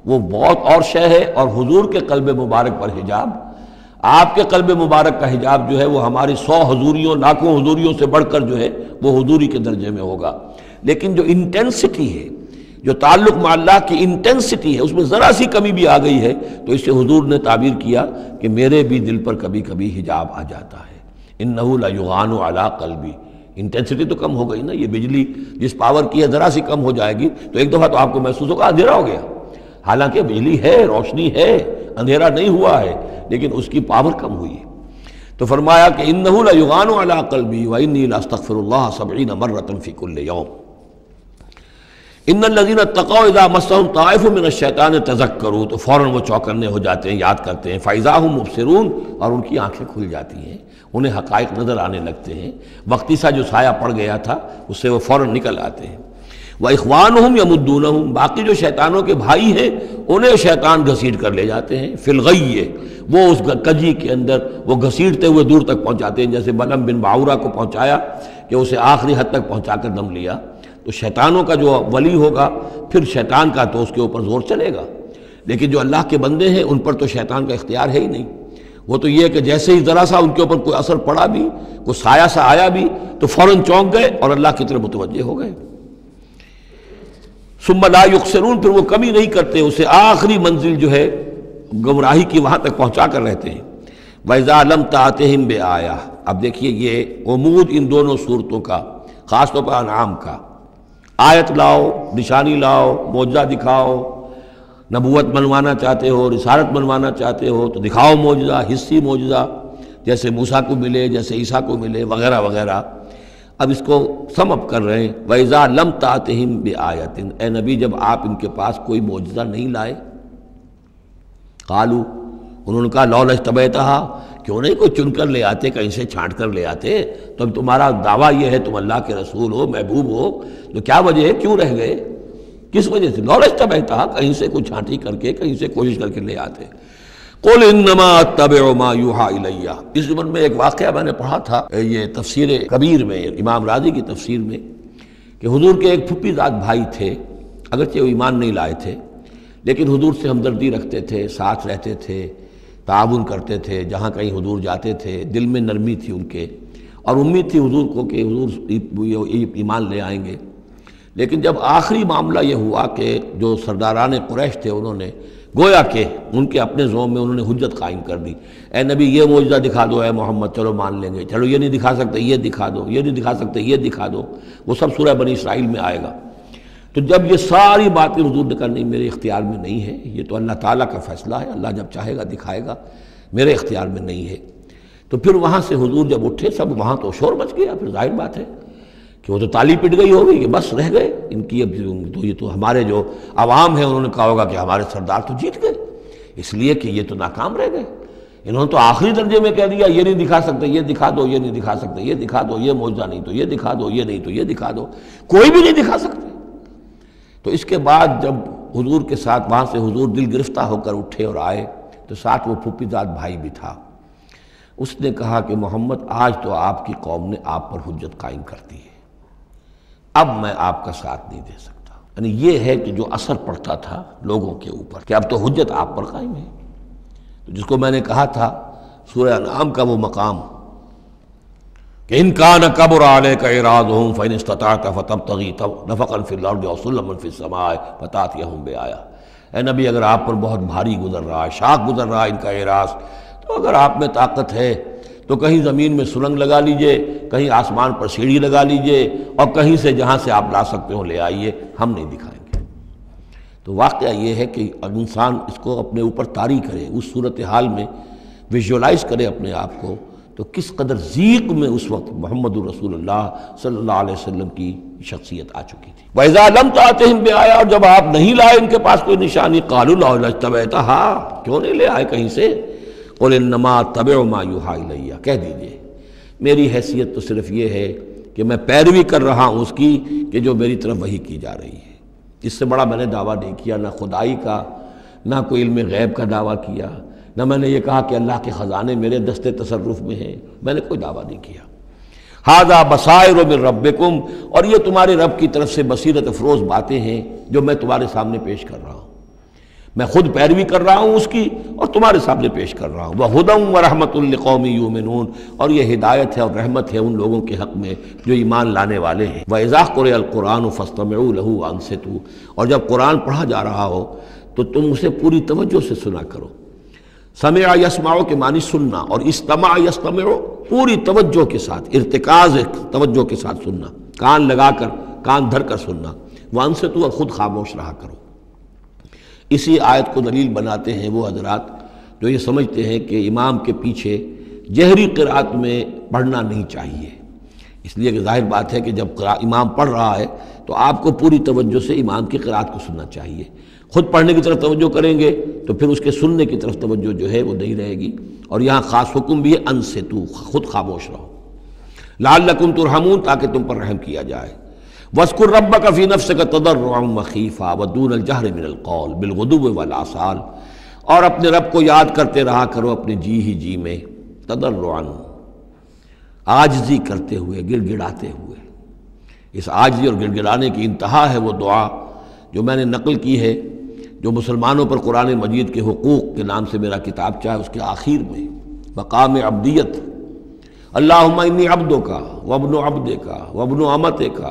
وہ بہت اور شے ہے، اور حضور کے قلب مبارک پر حجاب، آپ کے قلب مبارک کا حجاب جو ہے وہ ہماری 100 حضوریوں، لاکھوں حضوریوں سے بڑھ کر جو ہے وہ حضوری کے درجے میں ہوگا، لیکن جو انٹینسٹی ہے، جو تعلق مع اللہ کی انٹینسٹی ہے، اس میں ذرا سی کمی بھی آ گئی ہے، تو اس سے حضور نے تعبیر کیا کہ میرے بھی دل پر کبھی کبھی حجاب آ جاتا ہے، انہ لا یغان علی قلبی، انٹینسٹی تو کم ہو گئی نا، یہ بجلی جس پاور کی ہے ذرا سی کم ہو جائے گی تو ایک دفعہ تو آپ کو محسوس ہوگا اندھیرا ہو گیا، حالانکہ بجلی ہے، روشنی ہے، اندھیرا نہیں ہوا ہے، لیکن اس کی پاور کم ہوئی ہے۔ تو فرمایا کہ انہ لا یغان علی قلبی وانی لاستغفر اللہ 70 مرة فی کل یوم۔ ان الذین اتقوا اذا مسهم طائف من الشیطان تذکروا، تو فوراً وہ چوکنے ہو جاتے ہیں، یاد کرتے ہیں، فاذا هم مبصرون، اور ان کی آنکھیں کھل جاتی ہیں، انہیں حقائق نظر آنے لگتے ہیں، وقتی سا جو سایہ پڑ گیا تھا اس سے وہ فوراً نکل آتے ہیں۔ وَإِخْوَانُهُمْ يَمُدُّونَهُمْ، باقی جو شیطانوں کے بھائی ہیں انہیں شیطان گھسیٹ کر لے جاتے ہیں، فی الغی، وہ اس کجی کے اندر وہ گھسیٹتے ہوئے دور تک پہنچاتے ہیں، جیسے بلعم بن باعورہ کو پہنچایا کہ اسے آخری حد تک پہنچا کر دم لیا۔ تو شیطانوں کا جو ولی ہوگا پھر شیطان کا تو اس کے اوپر زور چلے گا، لیکن جو اللہ کے بندے ہیں ان پر تو شیطان کا اختیار ہے ہی نہیں۔ وہ تو یہ کہ جیسے ہی ذرا سا ان کے اوپر کوئی اثر پڑا بھی، کوئی سایہ سا آیا بھی تو فوراً چونک گئے اور اللہ کی طرف متوجہ ہو گئے۔ ثم لا یقصرون، پھر وہ کمی نہیں کرتے، اسے آخری منزل جو ہے گمراہی کی وہاں تک پہنچا کر رہتے ہیں۔ وَإِذَا لَمْ تَأْتِهِمْ بِآیَةٍ، اب دیکھیے یہ عمود ان دونوں صورتوں کا، خاص طور پر انعام کا، آیت لاؤ، نشانی لاؤ، معجزہ دکھاؤ، نبوت منوانا چاہتے ہو، رسالت منوانا چاہتے ہو تو دکھاؤ معجزہ، حصی معجزہ، جیسے موسیٰ کو ملے، جیسے عیسیٰ کو ملے، وغیرہ وغیرہ۔ اب اس کو سم اپ کر رہے ہیں، وَإِذَا لَمْ تَأْتِهِمْ بِآیَةٍ، اے نبی جب آپ ان کے پاس کوئی معجزہ نہیں لائے، قالوا، انہوں نے کہا لولا اجتبیتہا، کیوں نہیں کوئی چن کر لے آتے، کہیں سے چھانٹ کر لے آتے، تو اب تمہارا دعویٰ یہ ہے تم اللہ کے رسول ہو، محبوب ہو، تو کیا وجہ ہے، کیوں رہ گئے، کس وجہ سے؟ لولا اجتبیتہا، کہیں سے کوئی چھانٹی کر کے، کہیں سے کوشش کر کے لے آتے۔ قل انما اتبع ما یوحی الی، اس زمن میں ایک واقعہ میں نے پڑھا تھا یہ تفسیر کبیر میں، امام راضی کی تفسیر میں، کہ حضور کے ایک پھپھی زاد بھائی تھے، اگرچہ وہ ایمان نہیں لائے تھے لیکن حضور سے ہمدردی رکھتے تھے، ساتھ رہتے تھے، تعاون کرتے تھے، جہاں کہیں حضور جاتے تھے دل میں نرمی تھی ان کے، اور امید تھی حضور کو کہ حضور ایمان لے آئیں گے۔ لیکن جب آخری معاملہ یہ ہوا کہ جو سرداران قریش تھے انہوں نے گویا کہ ان کے اپنے زوم میں انہوں نے حجت قائم کر دی، اے نبی یہ معجزہ دکھا دو، اے محمد چلو مان لیں گے، چلو یہ نہیں دکھا سکتے یہ دکھا دو، یہ نہیں دکھا سکتے یہ دکھا دو، وہ سب سورہ بنی اسرائیل میں آئے گا۔ تو جب یہ ساری باتیں حضور نے کرنی میرے اختیار میں نہیں ہے، یہ تو اللہ تعالیٰ کا فیصلہ ہے، اللہ جب چاہے گا دکھائے گا، میرے اختیار میں نہیں ہے۔ تو پھر وہاں سے حضور جب اٹھے سب وہاں تو شور مچ گیا، پھر ظاہر بات ہے کہ وہ تو تالی پٹ گئی ہوگی کہ بس رہ گئے ان کی، اب تو یہ تو ہمارے جو عوام ہیں انہوں نے کہا ہوگا کہ ہمارے سردار تو جیت گئے، اس لیے کہ یہ تو ناکام رہ گئے، انہوں نے تو آخری درجے میں کہہ دیا یہ نہیں دکھا سکتے یہ دکھا دو، یہ نہیں دکھا سکتے یہ دکھا دو، یہ معجزہ نہیں تو یہ دکھا دو، یہ نہیں تو یہ دکھا دو، کوئی بھی نہیں دکھا سکتے۔ تو اس کے بعد جب حضور کے ساتھ وہاں سے حضور دل گرفتہ ہو کر اٹھے اور آئے تو ساتھ وہ پھوپھی زاد بھائی بھی تھا، اس نے کہا کہ محمد آج تو آپ کی قوم نے آپ پر حجت قائم کر دی ہے، اب میں آپ کا ساتھ نہیں دے سکتا۔ یعنی یہ ہے کہ جو اثر پڑتا تھا لوگوں کے اوپر کہ اب تو حجت آپ پر قائم ہے، تو جس کو میں نے کہا تھا سورہ انعام کا وہ مقام کہ ان کان کبر علیک اعراضهم فان استطعت فتبتغی نفقا فی الارض او سلما فی السماء فتاتیہم بآیہ، اے نبی اگر آپ پر بہت بھاری گزر رہا ہے، شاق گزر رہا ہے ان کا اعراض، تو اگر آپ میں طاقت ہے تو کہیں زمین میں سرنگ لگا لیجئے، کہیں آسمان پر سیڑھی لگا لیجئے، اور کہیں سے جہاں سے آپ لا سکتے ہو لے آئیے، ہم نہیں دکھائیں گے۔ تو واقعہ یہ ہے کہ انسان اس کو اپنے اوپر طاری کرے، اس صورتحال میں ویژولائز کرے اپنے آپ کو، تو کس قدر ضیق میں اس وقت محمد الرسول اللہ صلی اللہ علیہ وسلم کی شخصیت آ چکی تھی۔ وَإِذَا لَمْ تَأْتِهِمْ بِآیَةٍ، اور جب آپ نہیں لائے ان کے پاس کوئی نشانی، قَالُوا لَوْلَا اجْتَبَیْتَهَا، کیوں نہیں لے آئے کہیں سے؟ قُلْ إِنَّمَا أَتَّبِعُ مَا يُوحَىٰ إِلَيَّ، کہہ دیجئے میری حیثیت تو صرف یہ ہے کہ میں پیروی کر رہا ہوں اس کی کہ جو میری طرف وحی کی جا رہی ہے، اس سے بڑا میں نے دعویٰ نہیں کیا، نہ خدائی کا، نہ کوئی علم غیب کا دعویٰ کیا، نہ میں نے یہ کہا کہ اللہ کے خزانے میرے دستے تصرف میں ہیں، میں نے کوئی دعویٰ نہیں کیا۔ ھذا بصائر من ربکم، اور یہ تمہارے رب کی طرف سے بصیرت افروز باتیں ہیں جو میں تمہارے سامنے پیش کر رہا ہوں، میں خود پیروی کر رہا ہوں اس کی اور تمہارے سامنے پیش کر رہا ہوں۔ وَھدًى وَرَحْمَةٌ لِّقَوْمٍ يُؤْمِنُونَ، اور یہ ہدایت ہے اور رحمت ہے ان لوگوں کے حق میں جو ایمان لانے والے ہیں۔ وَإِذَا قُرِئَ الْقُرْآنُ فَاسْتَمِعُوا لَهُ وَأَنصِتُوا، اور جب قرآن پڑھا جا رہا ہو تو تم اسے پوری توجہ سے سنا کرو۔ سمع یسمع کے معنی سننا، اور استمع یستمع پوری توجہ کے ساتھ، ارتکاز توجہ کے ساتھ سننا، کان لگا کر، کان دھر کر سننا۔ وانصتوا، اور خود خاموش رہا کرو۔ اسی آیت کو دلیل بناتے ہیں وہ حضرات جو یہ سمجھتے ہیں کہ امام کے پیچھے جہری قرأت میں پڑھنا نہیں چاہیے، اس لیے کہ ظاہر بات ہے کہ جب امام پڑھ رہا ہے تو آپ کو پوری توجہ سے امام کی قرأت کو سننا چاہیے، خود پڑھنے کی طرف توجہ کریں گے تو پھر اس کے سننے کی طرف توجہ جو ہے وہ نہیں رہے گی، اور یہاں خاص حکم بھی ہے انصتوا، خود خاموش رہو، لعلکم ترحمون، تاکہ تم پر رحم کیا جائے۔ واذکر ربک فی نفسک تضرعا وخیفا ودون الجہر من القول بالغدو والآصال، اور اپنے رب کو یاد کرتے رہا کرو اپنے جی ہی جی میں، تضرعا، عاجزی کرتے ہوئے، گڑ گڑاتے ہوئے۔ اس عاجزی اور گڑ گڑانے کی انتہا ہے وہ دعا جو میں نے نقل کی ہے، جو مسلمانوں پر قرآن مجید کے حقوق کے نام سے میرا کتاب چاہے اس کے آخر میں مقام عبدیت، اللہم انی عبدک وابن عبدک وابن امتک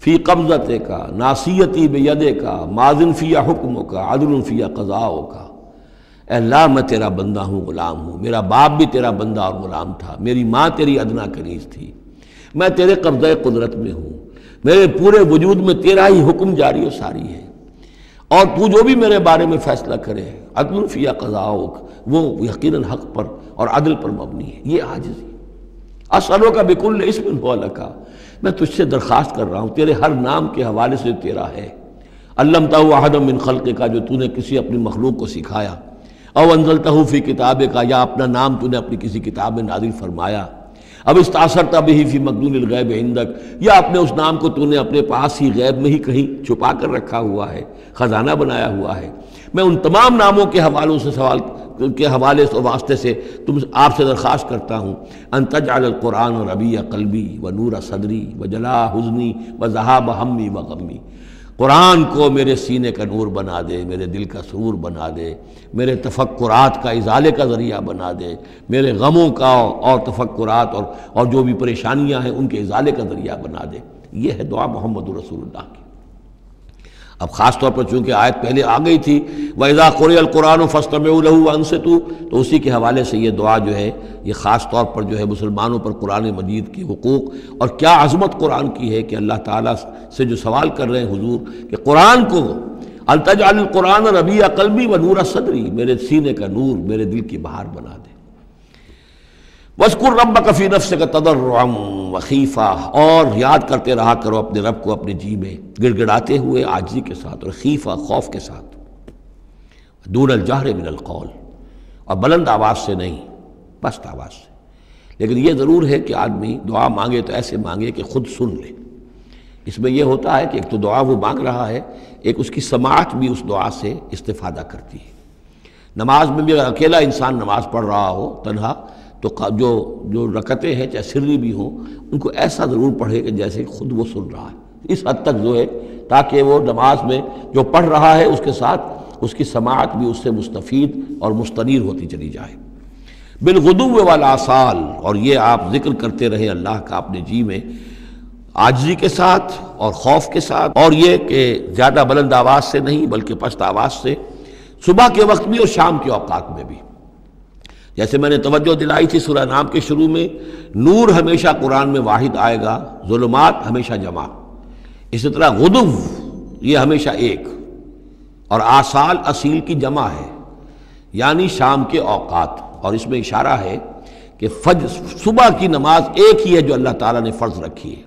فی قبضتک ناصیتی بیدک ماض فی حکمک عدل فی قضاؤک۔ اے اللہ میں تیرا بندہ ہوں، غلام ہوں، میرا باپ بھی تیرا بندہ اور غلام تھا، میری ماں تیری ادنا کنیز تھی، میں تیرے قبضہ قدرت میں ہوں، میرے پورے وجود میں تیرا ہی حکم جاری و ساری ہے، اور تو جو بھی میرے بارے میں فیصلہ کرے عدل فی قضاؤک، وہ یقیناً حق پر اور عدل پر مبنی ہے۔ یہ عاجزی۔ اسألک بکل اسم هو لک، میں تجھ سے درخواست کر رہا ہوں تیرے ہر نام کے حوالے سے تیرا ہے، علمتہ احدا من خلقک، جو تو نے کسی اپنی مخلوق کو سکھایا، او انزلتہ فی کتابک، یا اپنا نام تو نے اپنی کسی کتاب میں نازل فرمایا، اب استاثرت بہ فی مکنون الغیب عندک، یا اپنے اس نام کو تو نے اپنے پاس ہی غیب میں ہی کہیں چھپا کر رکھا ہوا ہے، خزانہ بنایا ہوا ہے۔ میں ان تمام ناموں کے حوالوں سے حوالے سے واسطے سے تم آپ سے درخواست کرتا ہوں ان تجعل القرآن ربیع قلبی و نور صدری و جلاء حزنی و ذہاب ہمی و غمی، قرآن کو میرے سینے کا نور بنا دے، میرے دل کا سرور بنا دے، میرے تفکرات کا ازالے کا ذریعہ بنا دے، میرے غموں کا اور تفکرات اور جو بھی پریشانیاں ہیں ان کے ازالے کا ذریعہ بنا دے۔ یہ ہے دعا محمد رسول اللہ کی۔ اب خاص طور پر چونکہ آیت پہلے آ گئی تھی وَإِذَا قُرِئَ الْقُرْآنُ فَاسْتَمِعُوا لَهُ وَأَنصِتُوا، تو اسی کے حوالے سے یہ دعا جو ہے یہ خاص طور پر جو ہے مسلمانوں پر قرآن مجید کے حقوق اور کیا عظمت قرآن کی ہے کہ اللہ تعالیٰ سے جو سوال کر رہے ہیں حضور کہ قرآن کو ان تجعل القرآن ربیع قلبی و نور صدری، میرے سینے کا نور، میرے دل کی بہار بنا دے۔ وَاذْكُرْ رَبَّكَ فِي نَفْسِكَ تَضَرُّعًا وَخِيفًا، اور یاد کرتے رہا کرو اپنے رب کو اپنے جی میں گڑ گڑاتے ہوئے، عاجزی کے ساتھ، اور خیفہ، خوف کے ساتھ، دون الجہر من القول، اور بلند آواز سے نہیں، پست آواز سے۔ لیکن یہ ضرور ہے کہ آدمی دعا مانگے تو ایسے مانگے کہ خود سن لے۔ اس میں یہ ہوتا ہے کہ ایک تو دعا وہ مانگ رہا ہے، ایک اس کی سماعت بھی اس دعا سے استفادہ کرتی ہے۔ نماز میں بھی اگر اکیلا انسان نماز پڑھ رہا ہو تنہا، تو جو رکعتیں ہیں چاہے سری بھی ہوں ان کو ایسا ضرور پڑھے کہ جیسے خود وہ سن رہا ہے، اس حد تک جو ہے تاکہ وہ نماز میں جو پڑھ رہا ہے اس کے ساتھ اس کی سماعت بھی اس سے مستفید اور مستنیر ہوتی چلی جائے۔ بالغدو والآصال، اور یہ آپ ذکر کرتے رہے اللہ کا اپنے جی میں عاجزی کے ساتھ اور خوف کے ساتھ، اور یہ کہ زیادہ بلند آواز سے نہیں بلکہ پست آواز سے، صبح کے وقت بھی اور شام کے اوقات میں بھی۔ جیسے میں نے توجہ دلائی تھی سورہ نام کے شروع میں، نور ہمیشہ قرآن میں واحد آئے گا، ظلمات ہمیشہ جمع، اسی طرح غدو یہ ہمیشہ ایک، اور آصال اصیل کی جمع ہے، یعنی شام کے اوقات۔ اور اس میں اشارہ ہے کہ صبح کی نماز ایک ہی ہے جو اللہ تعالیٰ نے فرض رکھی ہے،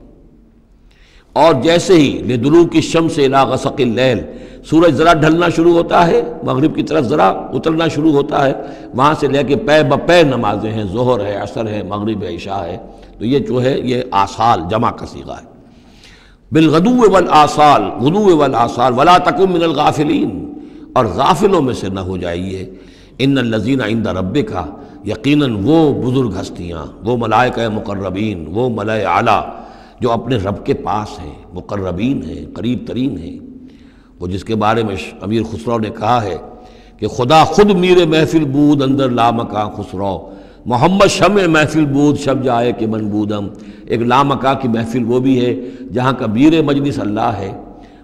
اور جیسے ہی لدلوک الشمس الی غسق اللیل، سورج ذرا ڈھلنا شروع ہوتا ہے، مغرب کی طرف ذرا اترنا شروع ہوتا ہے، وہاں سے لے کے پے بپے نمازیں ہیں، ظہر ہے، عصر ہے، مغرب ہے، عشاء ہے، تو یہ جو ہے یہ آصال جمع کا صیغہ ہے۔ بالغدو والآصال، غدو والآصال، ولا تکن من الغافلین، اور غافلوں میں سے نہ ہو جائیے۔ ان الذین عند ربک، یقیناً وہ بزرگ ہستیاں، وہ ملائکہ مقربین، وہ ملائے اعلیٰ جو اپنے رب کے پاس ہیں، مقربین ہیں، قریب ترین ہیں، وہ جس کے بارے میں امیر خسرو نے کہا ہے کہ خدا خود میر محفل بود اندر لامکاں خسرو، محمد شمع محفل بود شب جائے کہ من بودم۔ ایک لامکاں کی محفل وہ بھی ہے جہاں کا میر مجلس اللہ ہے،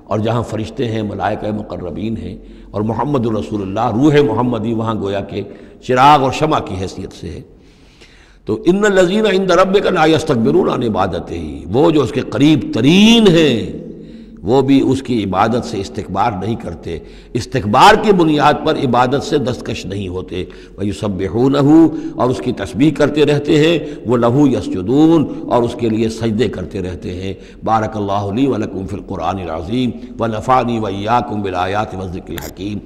اور جہاں فرشتے ہیں، ملائکہ مقربین ہیں، اور محمد رسول اللہ روح محمدی وہاں گویا کہ چراغ اور شمع کی حیثیت سے ہے۔ تو ان الذین عند ربک لا یستکبرون عن عبادتہ، وہ جو اس کے قریب ترین ہیں وہ بھی اس کی عبادت سے استکبار نہیں کرتے، استکبار کی بنیاد پر عبادت سے دستکش نہیں ہوتے۔ وَيُسَبِّحُونَهُ، اور اس کی تسبیح کرتے رہتے ہیں، وہ لَهُ يَسْجُدُونَ، اور اس کے لیے سجدے کرتے رہتے ہیں۔ بارک اللہ لی ولکم فی القرآن العظیم ونفعنی وإیاکم بالآیات والذکر الحکیم۔